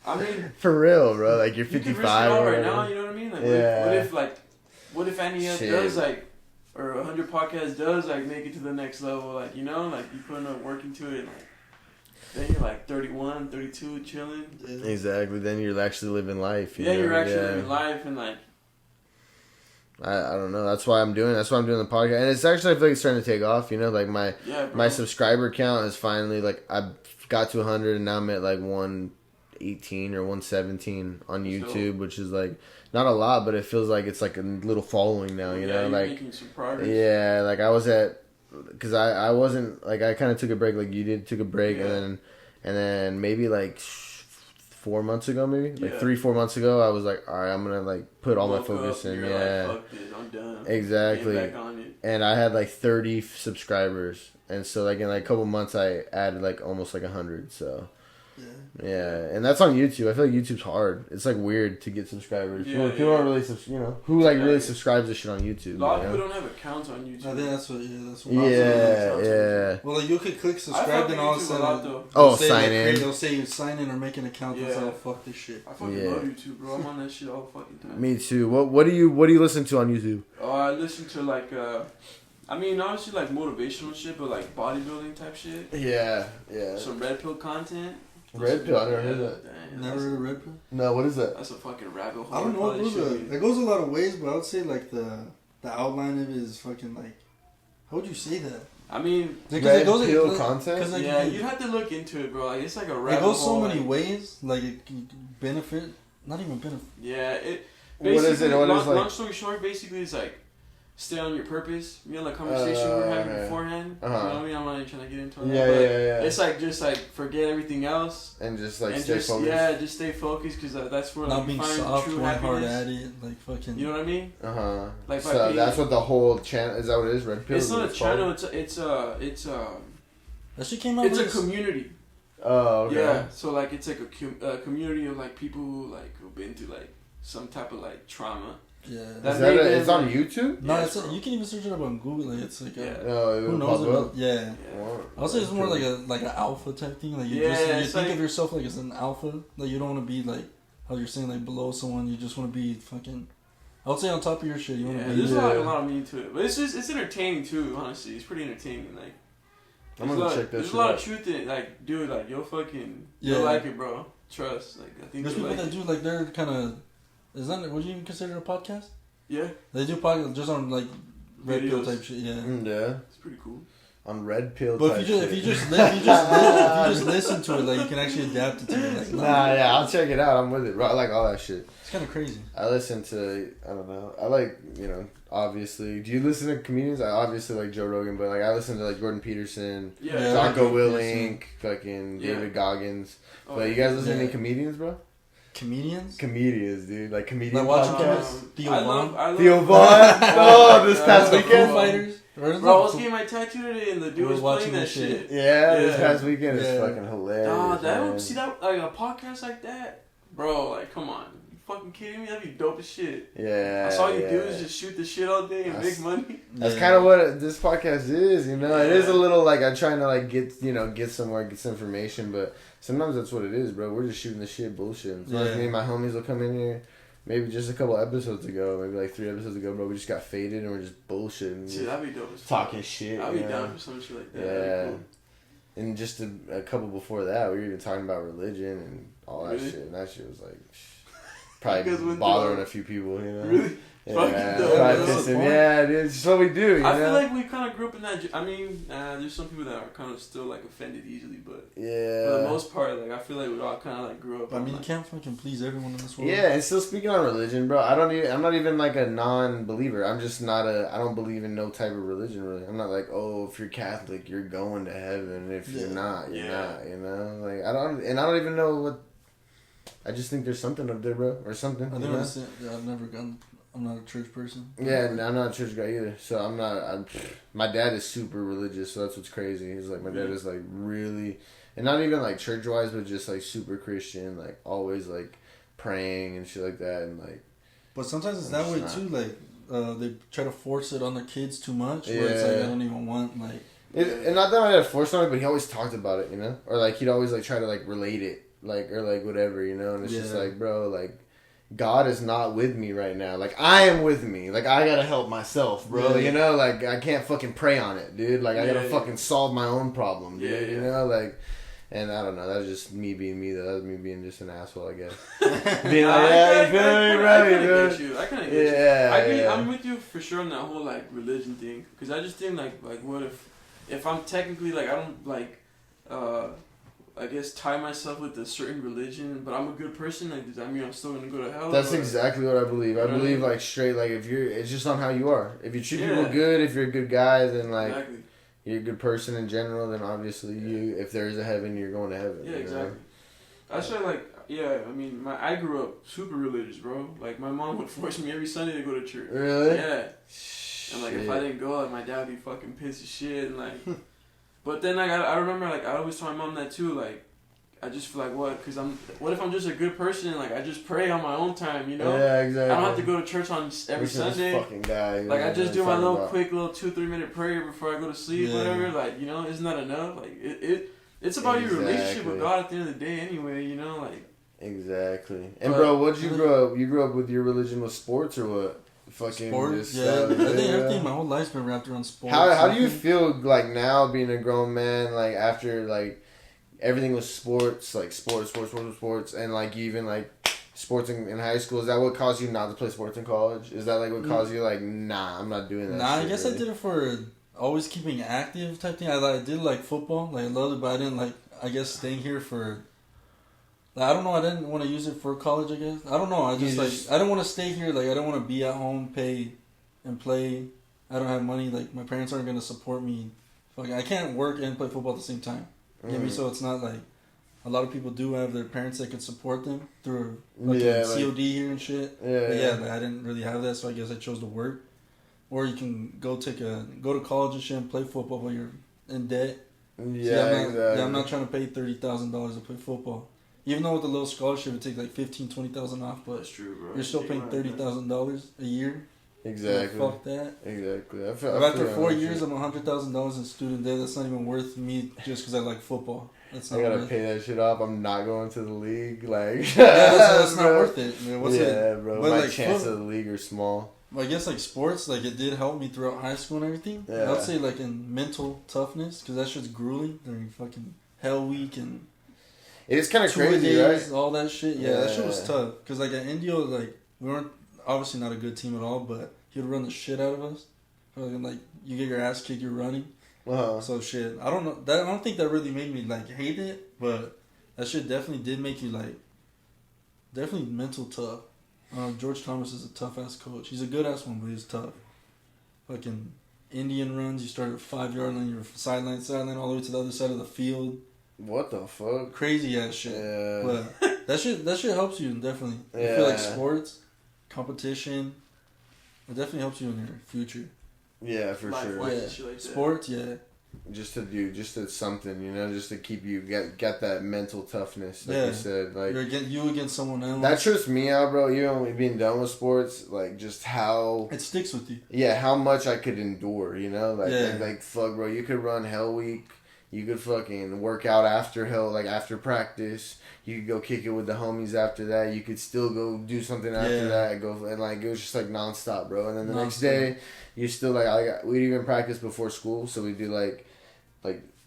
I mean, for real, bro. Like you're 55 you can risk it all right now. You know what I mean? Like, what if any of does like, or 100 podcasts does like make it to the next level? Like you know, like you put enough work into it, like then you're like 31, 32, chilling. Exactly. Then you're actually living life. You're actually living life and like. I don't know. That's why I'm doing the podcast, and it's actually I feel like it's starting to take off. You know, like my subscriber count is finally like I got to 100, and now I'm at like 118 or 117 on YouTube, which is like not a lot, but it feels like it's like a little following now. You know, like making some progress. Yeah, like I was at because I wasn't like I kind of took a break like you did, took a break, and then maybe like 4 months ago, maybe like 3-4 months ago, I was like, all right, I'm gonna like put all my focus in. Like, fuck this, I'm done. Exactly. Get back on it. And I had like 30 subscribers, and so like in like a couple months, I added like almost like 100. So yeah, and that's on YouTube. I feel like YouTube's hard. It's like weird to get subscribers. People don't really, who like really subscribes to shit on YouTube. A lot of people don't have accounts on YouTube. I think that's what. Yeah. Well, like you could click subscribe and all of a sudden. Sign in. They'll say you sign in or make an account. Yeah. Oh, fuck this shit. I fucking love YouTube, bro. I'm on that shit all the fucking time. Me too. What do you listen to on YouTube? I listen to like I mean, obviously like motivational shit, but like bodybuilding type shit. Yeah. Some red pill content. Red pill? I never heard that. Never heard of red pill? No, what is that? That's a fucking rabbit hole. I don't know. It goes a lot of ways, but I would say like the outline of it is fucking like. How would you say that? I mean, red pill content. Like, you'd have to look into it, bro. Like it's like a rabbit hole. It goes so many ways. Like it can benefit, not even benefit. Yeah, it. What is it? Long story short, basically, it's like. Stay on your purpose. You know, the conversation we were having beforehand. You know what I mean? I'm not even trying to get into it. Yeah. It's like just like forget everything else and just like stay focused. Yeah, just stay focused because that's where not like, being find soft, true hard happiness. at it, like fucking. You know what I mean? Like so that's what the whole channel is. That what it is? Red pill. It's not a channel. It's that shit came out. It's a community. Oh, okay. Yeah. So like it's like a community of like people who like who've been through like some type of like trauma. Yeah, it's on YouTube? No, you can even search it up on Google. Like, it's like who knows it? Yeah. I'll say it's more like an alpha type thing. Like you think of yourself like as an alpha. Like you don't want to be like how you're saying like below someone. You just want to be fucking. I would say on top of your shit. You want to be. There's a lot of meaning to it, but it's entertaining too. Honestly, it's pretty entertaining. Like I'm gonna check that. There's a lot of truth in it. Like dude, like you'll like it, bro. Trust. Like I think there's people that do like they're kind of. Is that would you even consider a podcast? Yeah. They do podcast just on like red pill type shit. Yeah. Yeah. It's pretty cool. on red pill. But if you just listen to it, like you can actually adapt it to it. Like, yeah, I'll check it out. I'm with it, bro. I like all that shit. It's kind of crazy. I listen to, I don't know. I like, obviously. Do you listen to comedians? I obviously like Joe Rogan, but like I listen to like Jordan Peterson, Jocko Willink, fucking David Goggins. But you guys listen to any comedians, bro? Comedians, dude. Like comedian podcasts. Theo Vaughn. Oh, this past weekend. Fighters. Bro, I was getting my tattoo today, and the dude was playing that shit. Yeah, this past weekend is fucking hilarious. See that like a podcast like that, bro? Like, come on, you fucking kidding me? That'd be dope as shit. Yeah, that's all you do is just shoot the shit all day and make money. That's kind of what this podcast is, It is a little like I'm trying to like get somewhere, get some information, but sometimes that's what it is, bro. We're just shooting the shit, bullshit. So like me and my homies will come in here. Maybe just a couple episodes ago, maybe like 3 episodes ago, bro, we just got faded and we're just bullshitting. See, that'd be dope. Talking shit. I'd be down for some shit like that. Yeah. Cool. And just a couple before that, we were even talking about religion and all that shit. And that shit was like, probably bothering a few people, Really? Yeah, dude, it's what we do. I feel like we kind of grew up in that. I mean, there's some people that are kind of still like offended easily, but for the most part, like I feel like we all kind of like grew up. I mean, you can't fucking please everyone in this world. Yeah, and still speaking on religion, bro. I'm not even like a non-believer. I'm just not I don't believe in no type of religion really. I'm not like, oh, if you're Catholic, you're going to heaven. If you're not, you're not. Like I don't even know what. I just think there's something up there, bro, or something. I've never gone. I'm not a church person. Yeah, I'm not a church guy either. So I'm not. My dad is super religious, so that's what's crazy. He's like, my dad is like really, and not even like church wise, but just like super Christian, like always like praying and shit like that, and like. But sometimes it's that way too. Like they try to force it on their kids too much. Where it's like I don't even want like. And not that I had to force on it, but he always talked about it, or like he'd always like try to like relate it, like or like whatever, and it's just like, bro, like. God is not with me right now. Like, I am with me. Like, I gotta help myself, bro. Like, I can't fucking pray on it, dude. Like, I gotta fucking solve my own problem, dude. Like, and I don't know. That's just me being me, though. That's me being just an asshole, I guess. Being like, I kind of get you. I'm with you for sure on that whole, like, religion thing. Because I just think, like, what if I'm technically, like, I don't, like, I guess tie myself with a certain religion, but I'm a good person. Like, does that mean I'm still gonna go to hell? That's exactly what I believe. I believe like straight, like it's just on how you are. If you treat people good, if you're a good guy, then like you're a good person in general. Then obviously if there is a heaven, you're going to heaven. Yeah, exactly. I feel like I mean, I grew up super religious, bro. Like my mom would force me every Sunday to go to church. Really? Yeah. And like if I didn't go, like my dad would be fucking pissed as shit and like. But then, like, I remember, like, I always told my mom that, too, like, I just feel like, what if I'm just a good person and, like, I just pray on my own time, Yeah, exactly. I don't have to go to church on every Sunday. Fucking guy. Like, I just do my quick 2-3 minute prayer before I go to sleep, whatever. Like, isn't that enough? Like, it's about your relationship with God at the end of the day anyway, like. Exactly. And, bro, what'd you grow up? You grew up with your religion with sports or what? Fucking sports, I think everything. My whole life's been wrapped around sports. How do you feel like now being a grown man? Like after like everything was sports, like sports, and like even like sports in high school. Is that what caused you not to play sports in college? Is that like what caused you like nah, I'm not doing that? Nah, I guess really. I did it for always keeping active type thing. I did like football, like I loved it, but I didn't like. I guess staying here for. Like, I don't know. I didn't want to use it for college, I guess. I don't know. I just I don't want to stay here. Like, I don't want to be at home, pay, and play. I don't have money. Like, my parents aren't going to support me. I can't work and play football at the same time. You get me? So it's not like... A lot of people do have their parents that can support them through COD here and shit. Like, I didn't really have that, so I guess I chose to work. Or you can go to college and shit and play football while you're in debt. I'm not trying to pay $30,000 to play football. Even though with a little scholarship, it takes like $15,000-$20,000 off, but that's true, bro. You're still paying $30,000 a year. Exactly. So fuck that. Exactly. After 4 years, I'm $100,000 in student debt. That's not even worth me just because I like football. That's not I gotta pay that shit off. I'm not going to the league. Like, that's not worth it. Man, bro. My like, chances of the league are small. I guess like sports, like it did help me throughout high school and everything. Yeah. I'd say like in mental toughness, because that shit's grueling during fucking hell week and. It is kind of crazy, right? All that shit. Yeah, that shit was tough. Because, like, at Indio, like, we weren't obviously not a good team at all, but he would run the shit out of us. Like, you get your ass kicked, you're running. So shit, I don't know. I don't think that really made me like hate it, but that shit definitely did make you like definitely mental tough. George Thomas is a tough ass coach. He's a good ass one, but he's tough. Fucking Indian runs. You start at 5-yard line, you're sideline all the way to the other side of the field. What the fuck? Crazy ass shit. Yeah. But that shit helps you definitely. I feel like sports, competition, it definitely helps you in your future. Yeah, for sure. Yeah. Like Sports, yeah. Just to something, just to keep you get that mental toughness, like you said, like you're against someone else. That trips me out, bro. Even being done with sports, like just how it sticks with you. Yeah, how much I could endure, like fuck, bro. You could run Hell Week. You could fucking work out after after practice. You could go kick it with the homies after that. You could still go do something after that. It was just like nonstop, bro. And then the next day, you're still we'd even practice before school, so we do like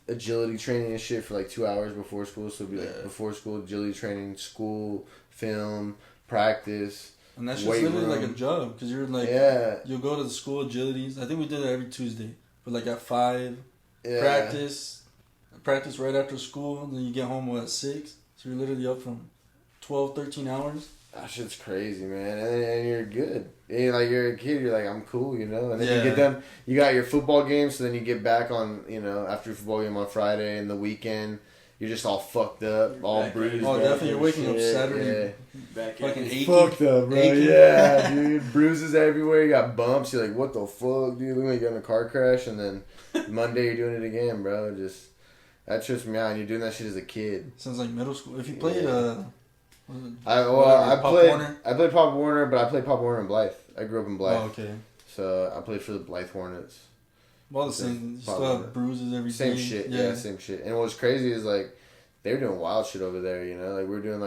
agility training and shit for like 2 hours before school. So it'd be like before school agility training, school, film, practice. And that's just literally like a job because you're like you'll go to the school agilities. I think we did it every Tuesday, but like at 5, practice right after school, and then you get home at 6. So you're literally up from 12, 13 hours. That shit's crazy, man. And you're good. And you're a kid, you're like, I'm cool, And then you get done, you got your football game, so then you get back on, after your football game on Friday and the weekend, you're just all fucked up, all bruised. Oh, definitely. You're waking up Saturday. Back fucking aching. Fucked up, bro. Aching. Yeah, dude. Bruises everywhere. You got bumps. You're like, what the fuck, dude? Look like you got in a car crash, and then Monday you're doing it again, bro. That trips me out, and you're doing that shit as a kid. Sounds like middle school. If you played, I played Pop Warner, but I played Pop Warner in Blythe. I grew up in Blythe. Oh, okay. So I played for the Blythe Hornets. Well, the same. You still have bruises every day. Same shit. Yeah, same shit. And what's crazy is they were doing wild shit over there. We were doing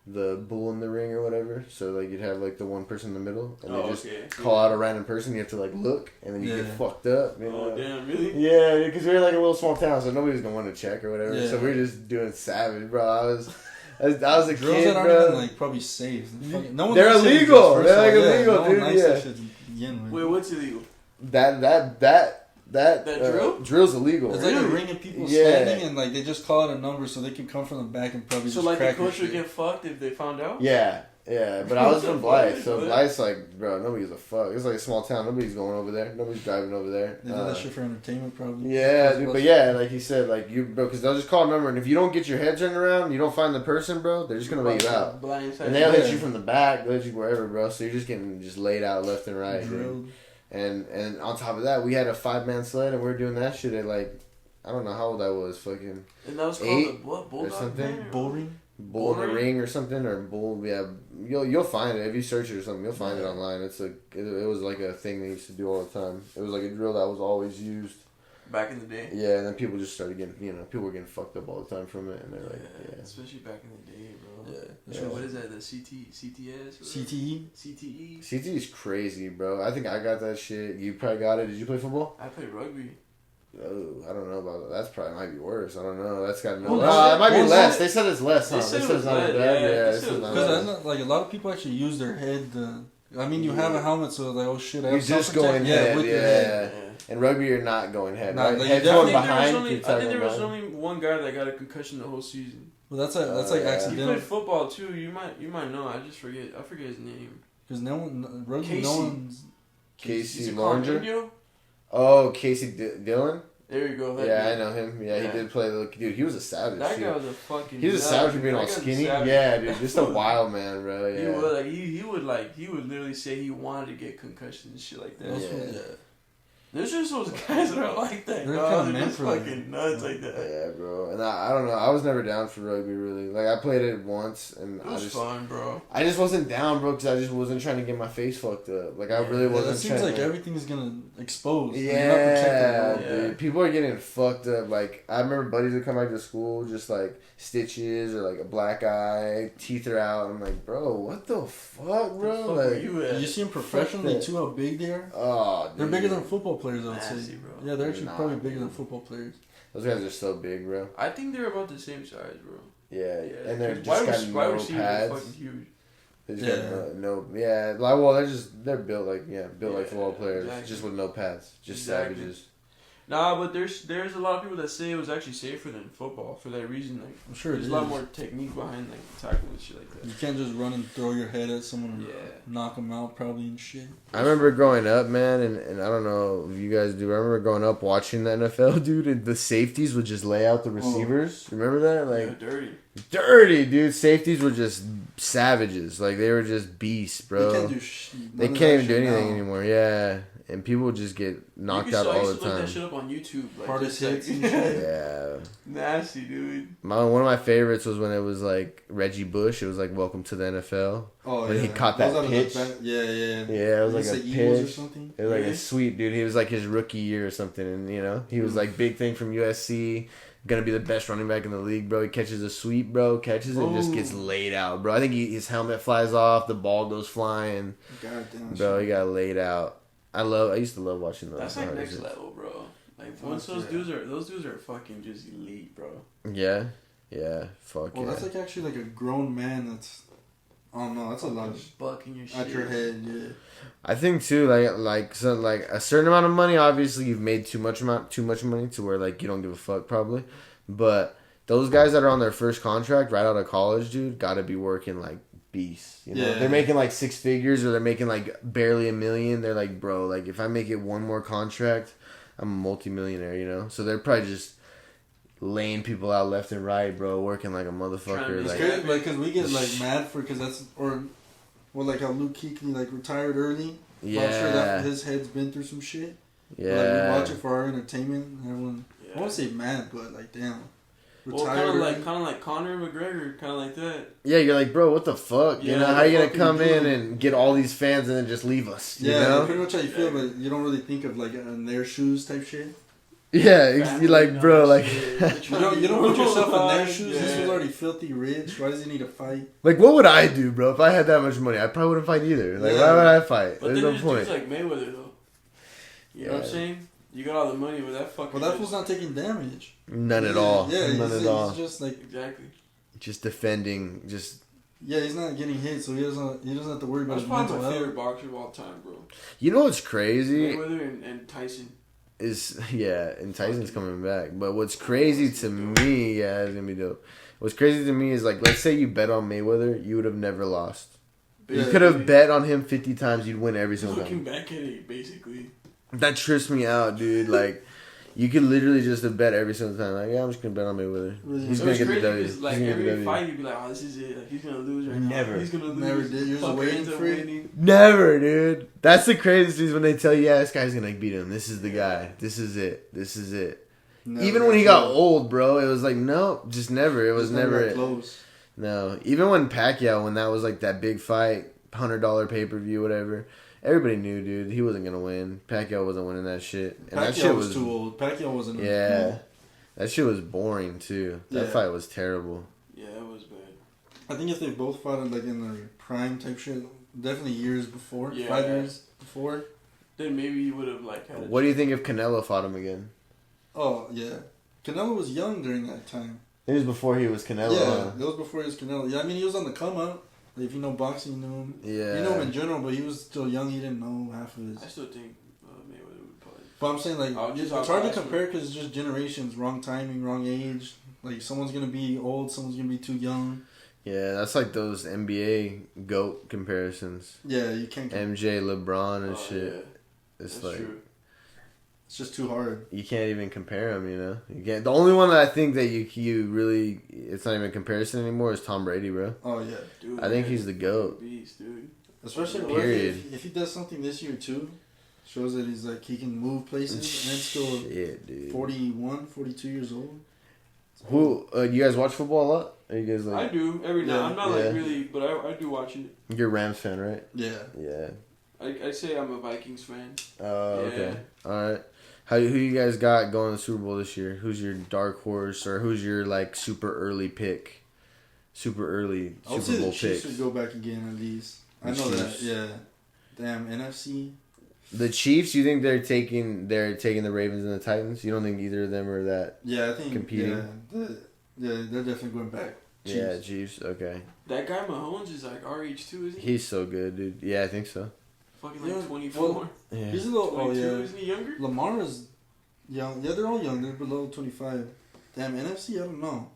the bull in the ring or whatever. So you'd have the one person in the middle, and they just call out a random person. You have to look, and then you get fucked up. Oh damn! Really? Yeah, because we were a little small town, so nobody was gonna want to check or whatever. Yeah. So we were just doing savage, bro. I was a drills kid, that aren't bro. even probably safe. No They're illegal. They're illegal, dude. That shit to begin with. Wait, what's illegal? That drill? Drill's illegal. It's like a ring of people standing, and they just call out a number so they can come from the back and probably just crack the coach would get fucked if they found out? Yeah, but I was from Blythe, so Blythe's bro, nobody gives a fuck. It's like a small town. Nobody's going over there. Nobody's driving over there. They do that shit for entertainment, probably. Yeah, dude, but like he said, bro, because they'll just call a number, and if you don't get your head turned around, you don't find the person, bro, they're just gonna lay you out. And they'll hit you from the back, they'll hit you wherever, bro, so you're just getting laid out left and right, dude. And on top of that, we had a 5-man sled, and we were doing that shit at I don't know how old I was, fucking. And that was called 8 what? Bulldog or something. Bull ring. Bull in the ring or something, or bull. Yeah, you'll find it if you search it or something. You'll find it online. It was a thing they used to do all the time. It was a drill that was always used back in the day. Yeah, and then people just started getting people were getting fucked up all the time from it, and they're especially back in the day, bro. Yeah. What is that? The CTS? CTE. CTE is crazy, bro. I think I got that shit. You probably got it. Did you play football? I played rugby. Oh, I don't know about that. That's probably might be worse. I don't know. That's got no. It might be less. They said it's less. They said it's not as bad. Because a lot of people actually use their head. You have a helmet, so oh shit. You're just going head. With your head. In rugby, you're not going head. Right? Head's going behind. I think there was only one guy that got a concussion the whole season. Well, that's accidental. He played football too. You might know. I forget his name. Because rugby, no one's. Casey Loringer. Oh, Casey Dillon? There you go. I know him. Yeah, he did play. Dude, he was a savage. That guy was a fucking. He was a savage for being all skinny. Yeah, dude, just a wild man, bro. Yeah. He would literally say he wanted to get concussions and shit like that. Yeah. There's just those guys that are like that. They're kind of just fucking nuts like that. Yeah, bro. And I don't know. I was never down for rugby, really. I played it once, and it was fun, bro. I just wasn't down, bro, because I just wasn't trying to get my face fucked up. I really wasn't. It seems like everything's gonna expose. Yeah, you're not protected, dude. People are getting fucked up. I remember buddies would come back to school just stitches or a black eye, teeth are out. I'm like, bro, what the fuck, bro? You see them professionally too? How big they are? Oh, dude. They're bigger than football players, I would say. Bro. Yeah, they're actually probably bigger than football players. Those guys are so big, bro. I think they're about the same size, bro. Yeah. And they're just got no pads. Fucking huge. They just got no. Yeah, they're built like football players, just with no pads, just savages. Nah, but there's a lot of people that say it was actually safer than football for that reason. Like, I'm sure there's a lot more technique behind like tackling and shit like that. You can't just run and throw your head at someone and Yeah. knock them out probably and shit. I remember growing up, man, and I don't know if you guys do. I remember growing up watching the NFL, dude, and the safeties would just lay out the receivers. Oh. Remember that? Like, yeah, dirty, dude. Safeties were just savages. Like, they were just beasts, bro. They can't do They can't even do anything anymore. Yeah. And people would just get knocked out all the time. Look that shit up on YouTube. Like, hardest hits and shit. Yeah. Nasty, dude. One of my favorites was when it was like Reggie Bush. It was like Welcome to the NFL. Oh, when yeah. he caught that pitch. Yeah. Yeah, it was like a pitch. Or something? It was like a sweet dude. He was like his rookie year or something. And, you know, he was like big thing from USC. Gonna be the best running back in the league, bro. He catches a sweep, bro. Catches it and just gets laid out, bro. I think his helmet flies off. The ball goes flying. Goddamn. Bro, he got laid out. I used to love watching those. That's like next level, bro. Like once those dudes are fucking just elite, bro. Yeah, fuck. Well, that's like actually like a grown man. That's I don't know. That's a lot of bucking your shit at your head. Yeah. I think too, like a certain amount of money. Obviously, you've made too much money to where like you don't give a fuck probably. But those guys that are on their first contract right out of college, dude, gotta be working like beasts. You know, they're making like 6 figures or they're making like barely $1 million. They're like, bro, like if I make it one more contract, I'm a multimillionaire. You know, so they're probably just laying people out left and right, bro, working like a motherfucker. It's crazy, like, cause we get like mad for, cause that's like how Luke Kuechly like retired early. Yeah, I'm sure that his head's been through some shit. Yeah, but, like we watch it for our entertainment. Everyone, I won't say mad, but like damn. Well, kind of like Conor McGregor, kind of like that. Yeah, you're like, bro, what the fuck? You know, how you gonna come in and get all these fans and then just leave us? You know? Pretty much how you feel, but you don't really think of like in their shoes type shit. Yeah, you're like, bro, like you don't put yourself in their shoes. This was already filthy rich. Why does he need to fight? Like, what would I do, bro? If I had that much money, I probably wouldn't fight either. Like, why would I fight? But there's no point. Like Mayweather, though. You know what I'm saying? You got all the money with that fucking. Well, that fool's not taking damage. None at all. Yeah, none at all. He's just like just defending. Yeah, he's not getting hit, so he doesn't have to worry about his mental health. That's probably my favorite boxer of all time, bro. You know what's crazy? Mayweather and Tyson. And Tyson's coming back. But what's crazy to me, it's gonna be dope. What's crazy to me is like, let's say you bet on Mayweather, you would have never lost. You could have bet on him 50 times, you'd win every single time. Looking back at it, basically. That trips me out, dude. Like, you could literally just have bet every single time. Like, yeah, I'm just gonna bet on Mayweather. He's gonna get the W. Like every fight, you'd be like, oh, this is it. Like, he's gonna lose right now. He's gonna lose. Never did. You're just waiting for it. Never, dude. That's the craziest is when they tell you, yeah, this guy's gonna beat him. This is the guy. This is it. This is it. Never. Even when he got old, bro, it was like, no, just never. It was never it. Close. No. Even when Pacquiao, when that was like that big fight, $100 pay-per-view, whatever. Everybody knew, dude, he wasn't gonna win. Pacquiao wasn't winning that shit. And Pacquiao that shit was too old. Pacquiao wasn't. Yeah, that shit was boring too. That fight was terrible. Yeah, it was bad. I think if they both fought like in their prime type shit, definitely years before, 5 years before, then maybe he would have like had. What do you think if Canelo fought him again? Oh yeah, Canelo was young during that time. It was before he was Canelo. Yeah, it was before he was Canelo. Yeah, I mean he was on the come up. If you know boxing, you knew him. Yeah. You know him in general, but he was still young. He didn't know half of his. I still think Mayweather would probably. But I'm saying, like, it's hard to compare because it's just generations, wrong timing, wrong age. Like, someone's going to be old, someone's going to be too young. Yeah, that's like those NBA GOAT comparisons. Yeah, you can't. MJ, LeBron, and shit. Yeah. It's that's like. True. It's just too hard. You can't even compare them, you know? You can't. The only one that I think that you really, it's not even a comparison anymore is Tom Brady, bro. Oh, yeah. Dude, I think he's the GOAT. Beast, dude. Especially if he does something this year, too. Shows that he's like, he can move places and still dude. 41, 42 years old. Who, you guys watch football a lot? Are you guys like... I do, every now. I'm not like really, but I do watch it. You're a Rams fan, right? Yeah. Yeah. I say I'm a Vikings fan. Oh, okay. Alright. Who you guys got going to the Super Bowl this year? Who's your dark horse or who's your like super early pick? Super early Super Bowl pick. I would say the Chiefs would go back again at least. I know that. Yeah. Damn, NFC. The Chiefs, you think they're taking the Ravens and the Titans? You don't think either of them are that? Yeah, I think competing. Yeah, they're definitely going back. Chiefs. Yeah, Chiefs. Okay. That guy Mahomes is like RH too, isn't he? He's so good, dude. Yeah, I think so. Fucking like 24. Yeah. He's a little. 22, yeah. Isn't he younger? Lamar is young. Yeah, they're all young. They're below 25. Damn, NFC, I don't know.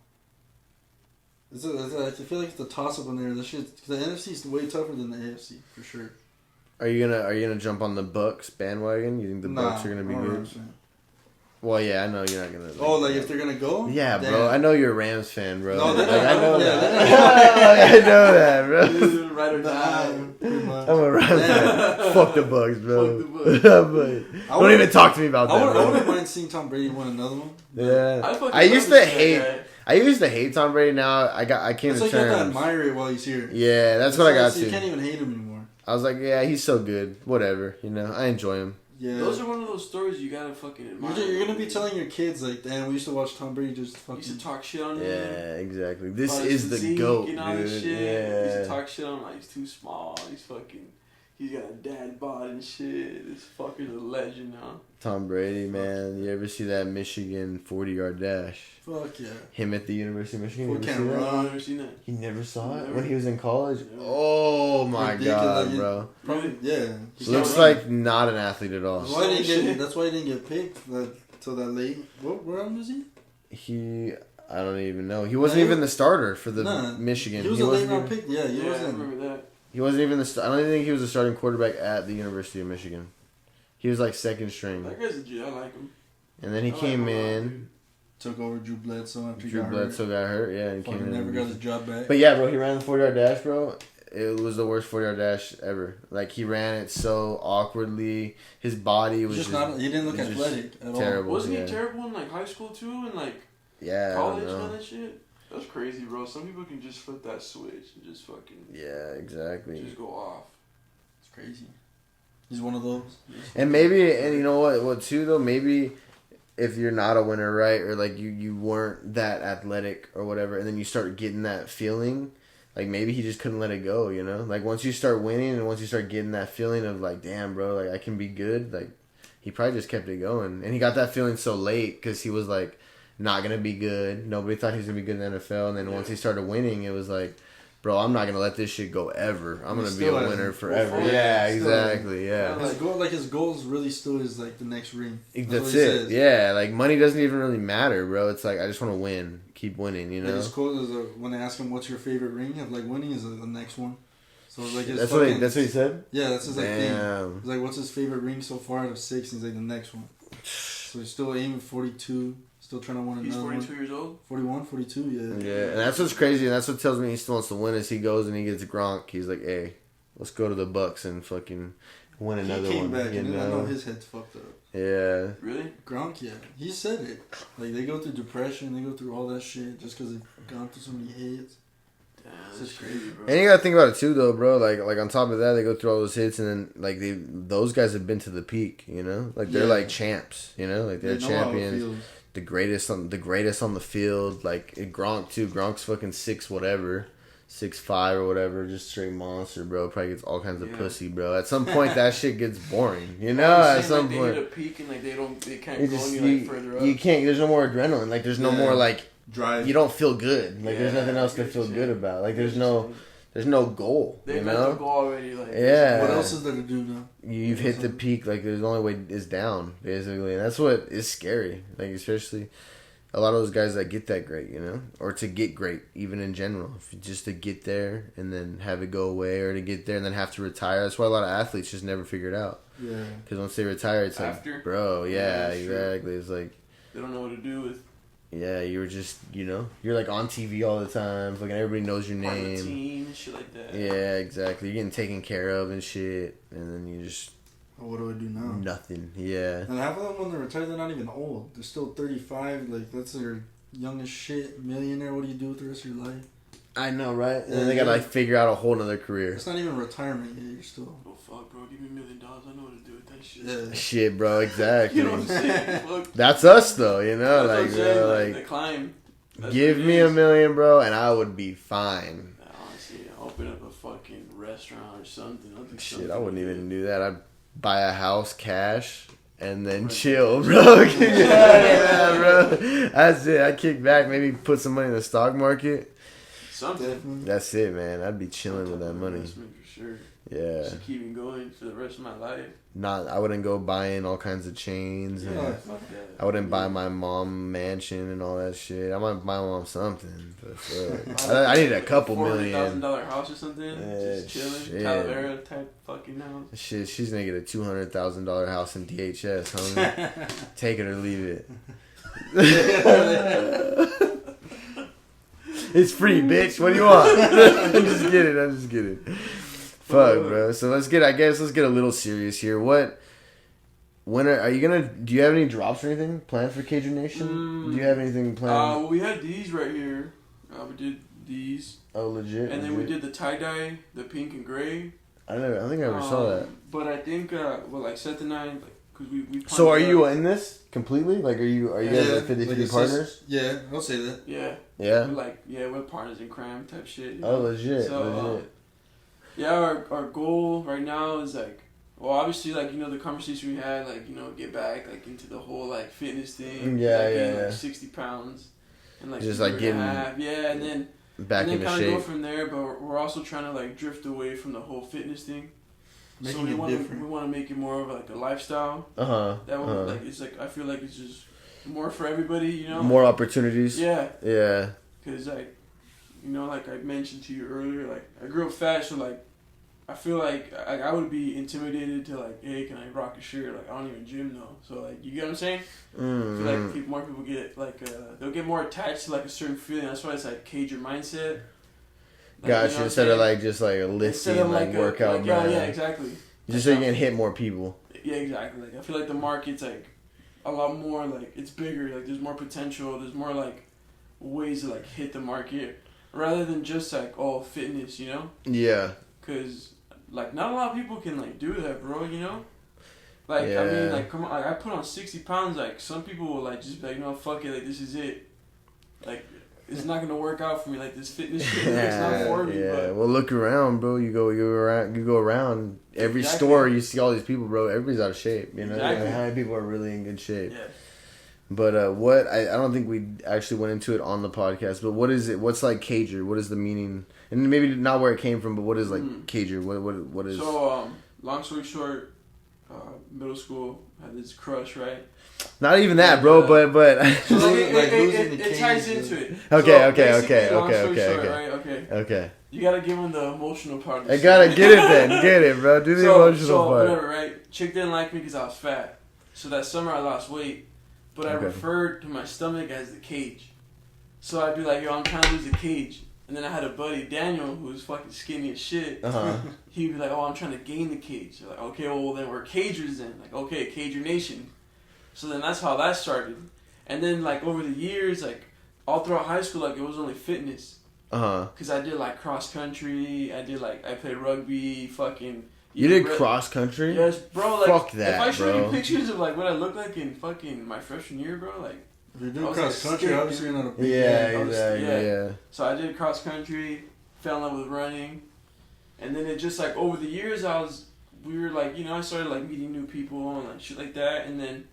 I feel like it's a toss-up in there. Cause the NFC is way tougher than the AFC, for sure. Are you gonna jump on the Bucks bandwagon? You think the Bucks are gonna be good? Well, yeah, I know you're not gonna. Like if they're gonna go? Yeah, damn. Bro. I know you're a Rams fan, bro. No, they're not. I know that. I know that, bro. Dude, right or die. I'm a Rams fan. Fuck the Bucks, bro. Fuck the Bucks. Don't even talk to me about that. I wouldn't mind seeing Tom Brady win another one. Yeah, I used to hate Tom Brady. Now I came to terms. That's why you have to admire it while he's here. Yeah, that's what I got to. You can't even hate him anymore. I was like, yeah, he's so good. Whatever, I enjoy him. Yeah. Those are one of those stories you gotta fucking admire. You're gonna be telling your kids like, damn, we used to watch Tom Brady just fucking. Used to talk shit on him. Yeah, exactly. This is the GOAT, dude. Shit. Yeah. Used to talk shit on him like he's too small. He's got a dad bod and shit. This fucker's a legend now. Tom Brady, man. You ever see that Michigan 40-yard dash? Fuck yeah. Him at the University of Michigan. I've never seen that. He never saw it when he was in college? Never. Oh my god, bro. Probably, yeah. Looks like not an athlete at all. That's why he didn't get picked till that late. What round was he? I don't even know. He wasn't even the starter for the Michigan. He was a late round pick. Yeah, he wasn't. I remember that. He wasn't even I don't even think he was a starting quarterback at the University of Michigan. He was like second string. That guy's legit. I like him. And then he came in. Took over Drew Bledsoe after Drew Bledsoe got hurt. Yeah, and he came in. Never got his job back. But yeah, bro, he ran the 40-yard dash, bro. It was the worst 40-yard dash ever. Like, he ran it so awkwardly. His body was just not. He didn't look athletic at all. Terrible. Wasn't he terrible in like high school too, and like college and that shit? That's crazy, bro. Some people can just flip that switch and just fucking... Yeah, exactly. Just go off. It's crazy. He's one of those. And maybe, and you know what too, though? Maybe if you're not a winner, right? Or, like, you weren't that athletic or whatever, and then you start getting that feeling, like, maybe he just couldn't let it go, Like, once you start winning and once you start getting that feeling of, like, damn, bro, like, I can be good, like, he probably just kept it going. And he got that feeling so late because he was, like, not going to be good. Nobody thought he was going to be good in the NFL. And then once he started winning, it was like, bro, I'm not going to let this shit go ever. I'm going to be a winner forever. Yeah, exactly. Yeah. His goals really still is like the next ring. That's it. Yeah. Like, money doesn't even really matter, bro. It's like, I just want to win. Keep winning, Like his quote is when they ask him what's your favorite ring of like winning is the next one. So like that's what he said? Yeah, that's his like thing. He's like, what's his favorite ring so far out of 6? He's like, the next one. So he's still aiming 42. Still trying to win another one. He's 42 years old? 41, 42, yeah. Yeah, and that's what's crazy, and that's what tells me he still wants to win is he goes and he gets Gronk. He's like, hey, let's go to the Bucks and fucking win another one. He came back, and I know his head's fucked up. Yeah. Really? Gronk, yeah. He said it. Like, they go through depression, they go through all that shit just because they've gone through so many hits. Damn, that's crazy, bro. And you gotta think about it too, though, bro. Like on top of that, they go through all those hits, and then like those guys have been to the peak, Like they're like champs, Like they're champions. The greatest on the field, like Gronk too. Gronk's fucking 6'5" or whatever, just straight monster, bro. Probably gets all kinds of pussy, bro. At some point, that shit gets boring, At some point, they hit a peak and like they can't go any further up. You can't. There's no more adrenaline. Like there's no more like drive. You don't feel good. Like there's nothing else to feel good about. Like there's no goal. They've met the goal already. Like what else is there to do now? You've hit the peak. Like there's the only way is down, basically, and that's what is scary. Like especially a lot of those guys that get that great, or to get great, even in general, just to get there and then have it go away, or to get there and then have to retire. That's why a lot of athletes just never figure it out. Yeah. Because once they retire, it's like, bro, yeah, exactly. True. It's like they don't know what to do with. Yeah, you were just, you're like on TV all the time. Fucking everybody knows your name. Part of the team and shit like that. Yeah, exactly. You're getting taken care of and shit, and then you just. Oh, what do I do now? Nothing. Yeah. And half of them when they retire, they're not even old. They're still 35. Like that's their youngest shit. Millionaire. What do you do with the rest of your life? I know, right? And then they gotta figure out a whole nother career. It's not even retirement yet. You're still. Oh fuck, bro! Give me $1 million. I know what to do with that shit. Yeah. Shit, bro. Exactly. You know what I'm saying? Fuck. That's us, though. That's like the climb. Give me $1 million, bro, and I would be fine. Honestly, open up a fucking restaurant or something. Shit, I wouldn't even do that. I'd buy a house cash. And then chill, bro. Yeah, bro. That's it. I kick back, maybe put some money in the stock market. Something. Definitely. That's it, man. I'd be chilling with that money. For sure. Yeah. Just keep me going for the rest of my life. I wouldn't go buying all kinds of chains. And Fuck that. I wouldn't buy my mom mansion and all that shit. I might buy my mom something. But I need a couple million. $400,000 house or something. Just chilling. Talavera type fucking house. Shit, she's gonna get a $200,000 house in DHS, homie. Take it or leave it. It's free, bitch. What do you want? I'm just kidding. Fuck, bro. So let's get a little serious here. When are you gonna? Do you have any drops or anything planned for Cajun Nation? Do you have anything planned? Well, we had these right here. We did these. Oh, legit. And then we did the tie dye, the pink and gray. I think I ever saw that. But I think, like Seth and I, cause we. So are you in this completely? Like, are you guys like 50-50 partners? Yeah, I'll say that. Yeah. Yeah. We're partners in crime type shit. Oh, legit. So, yeah, our goal right now is like, well, obviously, like, the conversation we had, like, get back, like, into the whole, like, fitness thing. Like, 60 pounds. And, like, just, like, getting... Yeah, and then... Back into shape. And then kind of go from there, but we're also trying to, like, drift away from the whole fitness thing. Making it different. We want to make it more of, like, a lifestyle. That one, like, it's, like, I feel like it's just more for everybody, More opportunities. Yeah. Yeah. Because, like, like I mentioned to you earlier, like, I grew up fat, so, like, I feel like I would be intimidated to, like, hey, can I rock a shirt? Like, I don't even gym though. So, like, you get what I'm saying? Mm-hmm. I feel like more people get, like, they'll get more attached to, like, a certain feeling. That's why it's, like, cage your mindset. Like, gotcha. Instead of, like, just, like, a listing, like, workout brand. Yeah, exactly. Just so you can hit more people. Yeah, exactly. Like, I feel like the market's, like, a lot more, like, it's bigger. Like, there's more potential. There's more, like, ways to, like, hit the market. Rather than just, like, fitness, Yeah. Because, like, not a lot of people can, like, do that, bro, Like, yeah. I mean, like, come on, like, I put on 60 pounds, like, some people will, like, just be like, fuck it, like, this is it. Like, it's not gonna work out for me, like, this fitness shit, it's not for me, but... Well, look around, bro, you go around, every store, you see all these people, bro, everybody's out of shape, Exactly. Like, how many people are really in good shape? Yeah. But, I don't think we actually went into it on the podcast, but what is it, what's, like, cager, what is the meaning... And maybe not where it came from, but what is, like, cager? What is... So, long story short, middle school, had this crush, right? Not even that, bro, but... So, it ties into it. Okay. You gotta give him the emotional part. I gotta get it then. Get it, bro. Do the emotional part. Whatever, right? Chick didn't like me because I was fat. So that summer I lost weight. But I referred to my stomach as the cage. So I'd be like, yo, I'm trying to lose the cage. And then I had a buddy, Daniel, who was fucking skinny as shit. He'd be like, oh, I'm trying to gain the cage. Like, okay, well, then we're cagers then. Like, okay, Cager Nation. So then that's how that started. And then, like, over the years, like, all throughout high school, like, it was only fitness. Because I did, like, cross country. I played rugby, fucking... You did cross country? Yes, bro. Like, fuck that, if I show bro. you pictures of, like, what I looked like in fucking my freshman year, bro, like... If you're doing cross country, obviously you're not a big Yeah. So I did cross country, fell in love with running, and then it just like over the years we were like, I started like meeting new people and like shit like that, and then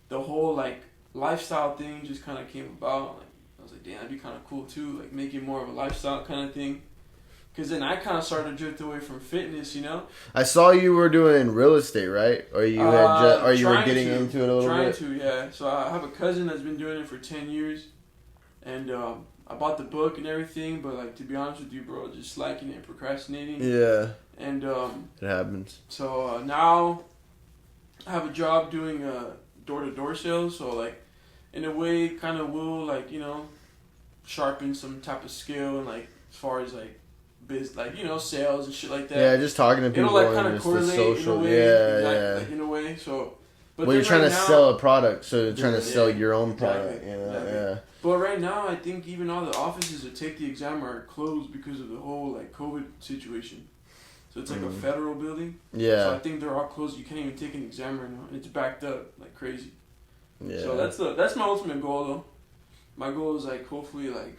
the whole like lifestyle thing just kind of came about. Like I was like, damn, that'd be kind of cool too, like make it more of a lifestyle kind of thing. Because then I kind of started to drift away from fitness, I saw you were doing real estate, right? Or you you were getting into it a little bit? Trying to, yeah. So I have a cousin that's been doing it for 10 years. And I bought the book and everything, but, like, to be honest with you, bro, just slacking and procrastinating. Yeah. And it happens. So now I have a job doing door-to-door sales. So, like, in a way, kind of will, like, sharpen some type of skill and, like, as far as, like, sales and shit like that. Yeah, just talking to people. It'll like kind of correlate social, in a way. Like, in a way, so. But you're trying to sell a product, so you're trying to sell your own product, exactly. Yeah. But right now, I think even all the offices that take the exam are closed because of the whole like COVID situation. So it's like a federal building. Yeah. So I think they're all closed. You can't even take an exam right now, and it's backed up like crazy. Yeah. So that's my ultimate goal though. My goal is like hopefully like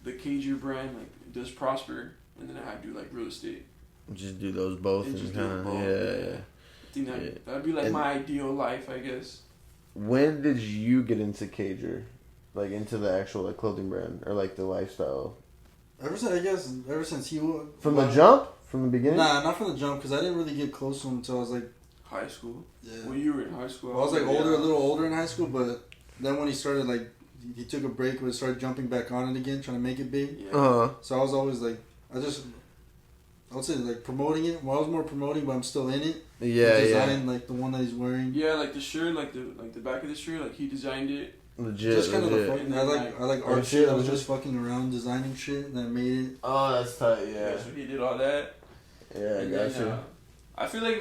the Cager brand like does prosper. And then I do like real estate. Just do those both and kind of yeah. I think that'd be like my ideal life, I guess. When did you get into Cager, like into the actual like clothing brand or like the lifestyle Ever since he was... From the jump? From the beginning? Nah, not from the jump, because I didn't really get close to him until I was like... High school? Yeah. When you were in high school? Well, I was like older, a little older in high school, but then when he started like... He took a break but started jumping back on it again, trying to make it big. Yeah. So I was always like... I would say like promoting it. Well, I was more promoting, but I'm still in it. Yeah, the design, like the one that he's wearing. Yeah, like the shirt, like the back of the shirt, like he designed it. Legit. Just kind legit. of the fucking. I like art shit. I was just fucking around designing shit, and I made it. Oh, that's tight. Yeah. So he did all that. Yeah, I gotcha. I feel like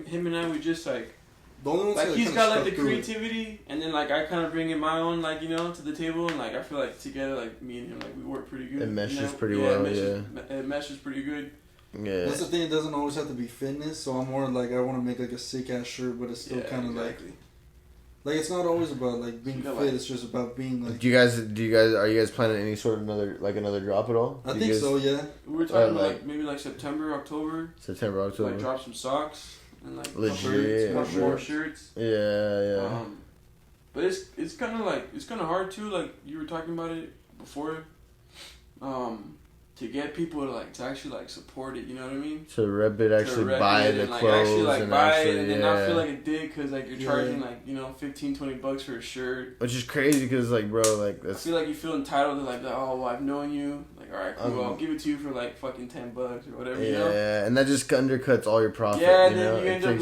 him and I, we just like. The only ones like that he's kinda got like the stuck through it. creativity, and then like I kind of bring in my own like to the table, and like I feel like together like me and him like we work pretty good. It meshes pretty well. It meshes pretty good. Yeah. That's the thing. It doesn't always have to be fitness. So I'm more like I want to make like a sick ass shirt, but it's still kind of like it's not always about like being fit. It's just about being like. Are you guys planning any sort of another drop at all? I think so. Yeah. We were talking about maybe like September, October. Like drop some socks and like legit more shirts. Yeah. But it's kind of hard too. Like you were talking about it before. To get people to actually support it, you know what I mean? To rep it, actually buy the clothes and buy it, and then yeah. not feel like a dick because you're charging $15-$20 for a shirt. Which is crazy because bro, I feel like you feel entitled to oh well, I've known you, alright cool, I'll give it to you for fucking $10 or whatever. Yeah, you know? And that just undercuts all your profit. Yeah, and then you end up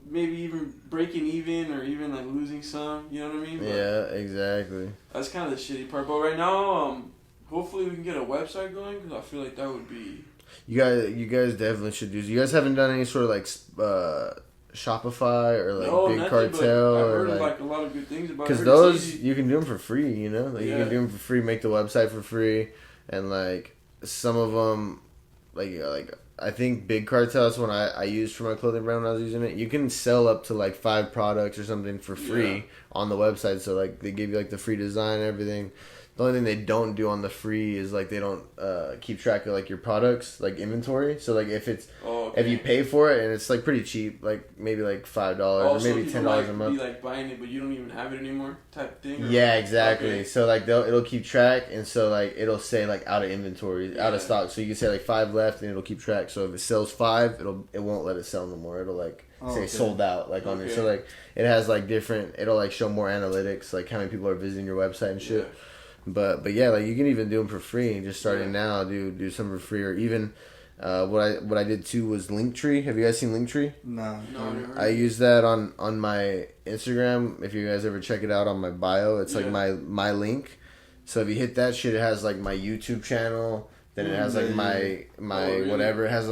maybe even breaking even or even losing some. You know what I mean? But yeah, exactly. That's kind of the shitty part. But right now, hopefully we can get a website going because I feel like that would be. You guys definitely should do. You guys haven't done any sort of Shopify or Big Cartel I've or heard a lot of good things about it. Because those you can do them for free. You know, you Yeah. can do them for free. Make the website for free, and some of them, I think Big Cartel is one I used for my clothing brand when I was using it. You can sell up to 5 products or something for free on the website. So they give you the free design and everything. The only thing they don't do on the free is they don't keep track of your products inventory. So if you pay for it and it's pretty cheap, maybe $5 or maybe $10 a month. Be buying it, but you don't even have it anymore, type thing. Yeah, exactly. Okay. So it'll keep track, and so it'll say out of inventory, out of stock. So you can say 5 left, and it'll keep track. So if it sells 5, it won't let it sell no more. It'll say sold out on it. So it has different. It'll show more analytics, how many people are visiting your website and shit. Yeah. But yeah, you can even do them for free. And just starting now, do some for free, or even what I did too was Linktree. Have you guys seen Linktree? No. I use that on my Instagram. If you guys ever check it out on my bio, it's my link. So if you hit that shit, it has my YouTube channel. Then it has my whatever. It has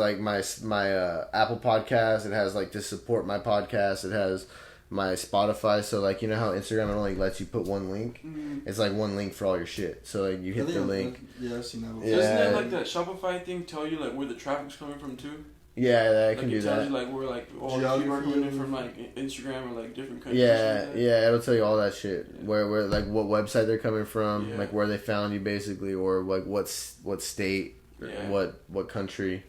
my Apple Podcast. It has to support my podcast. It has my Spotify. So you know how Instagram only lets you put one link. Mm-hmm. It's one link for all your shit. So you hit the link. Yeah, I've seen that before. Yeah. Doesn't that Shopify thing tell you where the traffic's coming from too? Yeah, that can do that. It tells you where all the people are coming in from Instagram or different countries. Yeah, it'll tell you all that shit. Where what website they're coming from, where they found you basically, or what state, what country.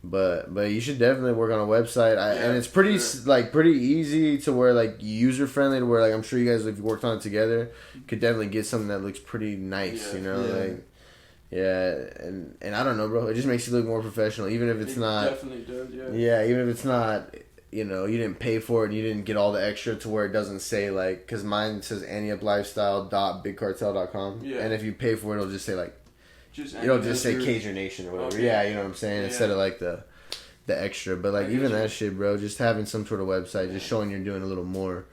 But you should definitely work on a website, and it's pretty pretty easy to where user friendly to where I'm sure you guys, if you worked on it together, could definitely get something that looks pretty nice. You know, and I don't know, bro. It just makes you look more professional, even if it's not. Definitely does, yeah. Yeah, even if it's not. You you didn't pay for it, and you didn't get all the extra to where it doesn't say because mine says anyuplifestyle.bigcartel.com, and if you pay for it, it'll just say it'll just say Cajun Nation or whatever. Okay. Yeah, you know what I'm saying? Yeah. Instead of the extra. But even that shit, bro, just having some sort of website, just showing you're doing a little more.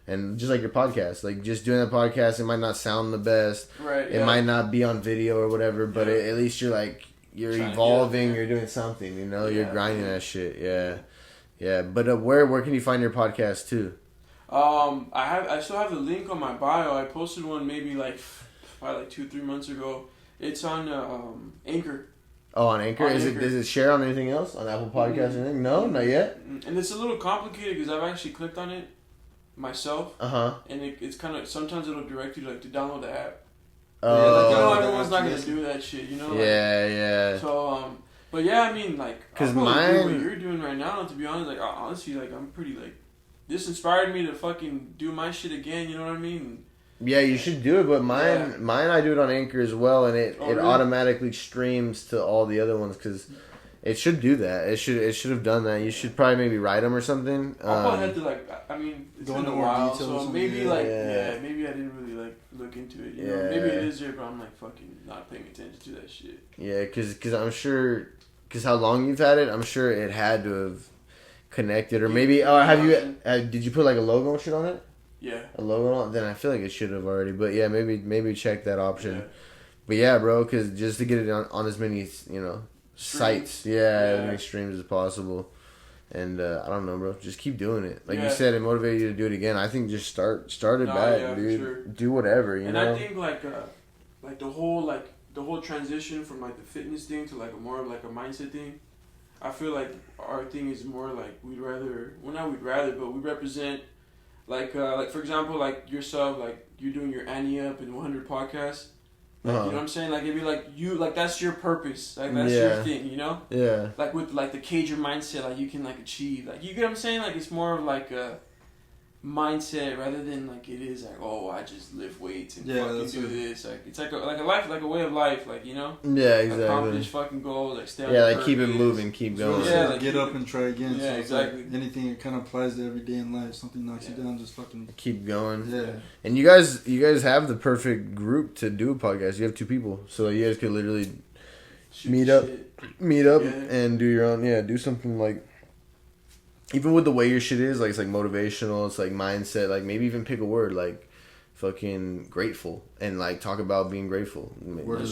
And just your podcast, just doing that podcast, it might not sound the best. Right. It might not be on video or whatever, but at least you're you're evolving, you're doing something, you're grinding that shit. Yeah. Yeah. But where can you find your podcast too? I still have the link on my bio. I posted one maybe probably 2-3 months ago. It's on Anchor. Oh, on Anchor? Does it share on anything else? On Apple Podcasts or anything? No, not yet. And it's a little complicated because I've actually clicked on it myself. And it's kind of, sometimes it'll direct you to download the app. Oh. Everyone's not gonna do that shit. Yeah. So but yeah, I mean because mine, what you're doing right now, to be honest, honestly, I'm pretty this inspired me to fucking do my shit again. You know what I mean? Yeah, you should do it, but mine I do it on Anchor as well, and it really? automatically streams to all the other ones because it should do that. It should have done that. You should probably maybe write them or something. I'll probably have to it's been a while, so maybe maybe I didn't really look into it. You know, maybe it is there, but I'm fucking not paying attention to that shit. Yeah, because I'm sure, because how long you've had it, I'm sure it had to have connected, or maybe did you put a logo and shit on it? Yeah. A logo on it? Then I feel like it should have already. But yeah, maybe check that option. Yeah. But yeah, bro, because just to get it on as many, sites, as many streams as possible. And I don't know, bro. Just keep doing it. Like you said, it motivated you to do it again. I think just start it back, dude. Sure. Do whatever, you know. And I think the whole transition from the fitness thing to more of a mindset thing. I feel like our thing is more we represent for example yourself, you're doing your Annie Up and 100 podcasts. You know what I'm saying? It'd be you, that's your purpose. That's your thing, you know? Yeah. With the cager mindset, you can achieve. You get what I'm saying? It's more of a mindset rather than it is I just lift weights and fucking do this. It's a life, a way of life, you know? Yeah, exactly. Accomplish fucking goals, stay on purpose. Keep it moving, keep going. Yeah, get up and try again. Yeah, so exactly. Anything that kind of applies to every day in life, something knocks you down, just fucking keep going. Yeah. And you guys have the perfect group to do a podcast. You have 2 people, so you guys could literally meet up and do your own. Yeah, do something even with the way your shit is, it's motivational, it's mindset, maybe even pick a word fucking grateful and talk about being grateful. Word of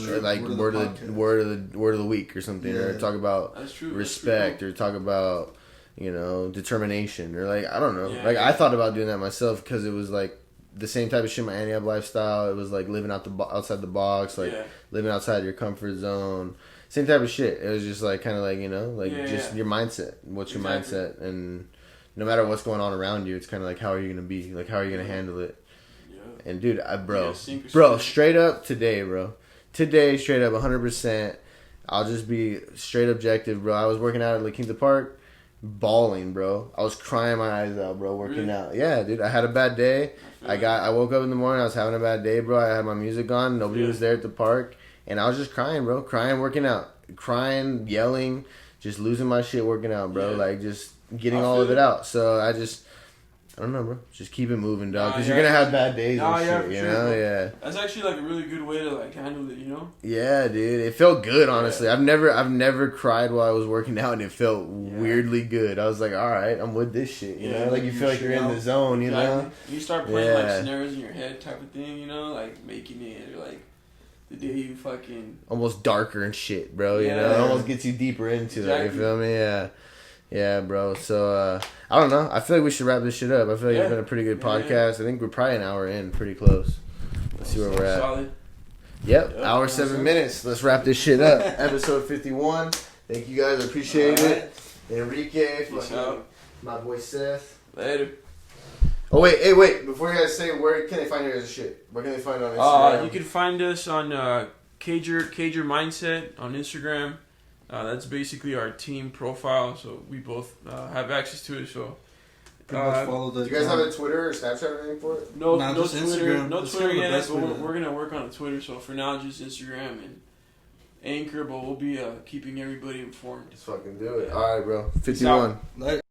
the week or something, or talk about respect, or talk about determination, or I don't know. I thought about doing that myself because it was the same type of shit, my Annie Up lifestyle. It was living outside the box, living outside your comfort zone. Same type of shit. It was just just your mindset. What's your mindset? And no matter what's going on around you, it's kind of how are you gonna be? How are you gonna handle it? Yeah. And dude, bro, straight up today, straight up 100%. I'll just be straight objective, bro. I was working out at La Quinta Park, bawling, bro. I was crying my eyes out, bro, working out. Yeah, dude, I had a bad day. I woke up in the morning. I was having a bad day, bro. I had my music on. Nobody was there at the park. And I was just crying, bro. Crying, working out. Crying, yelling, just losing my shit working out, bro. Just getting all of it out. So I don't know, bro. Just keep it moving, dog. Because you're going to have bad days and shit, you know? Yeah. That's actually a really good way to handle it, you know? Yeah, dude. It felt good, honestly. I've never cried while I was working out, and it felt weirdly good. I was all right, I'm with this shit, you know? You feel you're in the zone, you know? You start playing scenarios in your head type of thing, you know? Making it, or the day you fucking... Almost darker and shit, bro, you know? It almost gets you deeper into it, you feel me? Yeah. Yeah, bro. So, I don't know. I feel like we should wrap this shit up. I feel like it's been a pretty good podcast. I think we're probably an hour in, pretty close. Let's see where we're at. Solid. Yep, hour 7 minutes. Let's wrap this shit up. Episode 51. Thank you guys. I appreciate it. Enrique, my boy Seth. Later. Oh, wait. Before you guys say, where can they find you guys' shit? Where can they find on Instagram? You can find us on Cager Mindset on Instagram. That's basically our team profile, so we both have access to it. So, pretty much follow the. Do you guys have a Twitter or Snapchat or anything for it? No Twitter, Instagram. No Twitter yet. But we're gonna work on a Twitter. So for now, just Instagram and Anchor. But we'll be keeping everybody informed. Let's fucking do it. All right, bro. 51.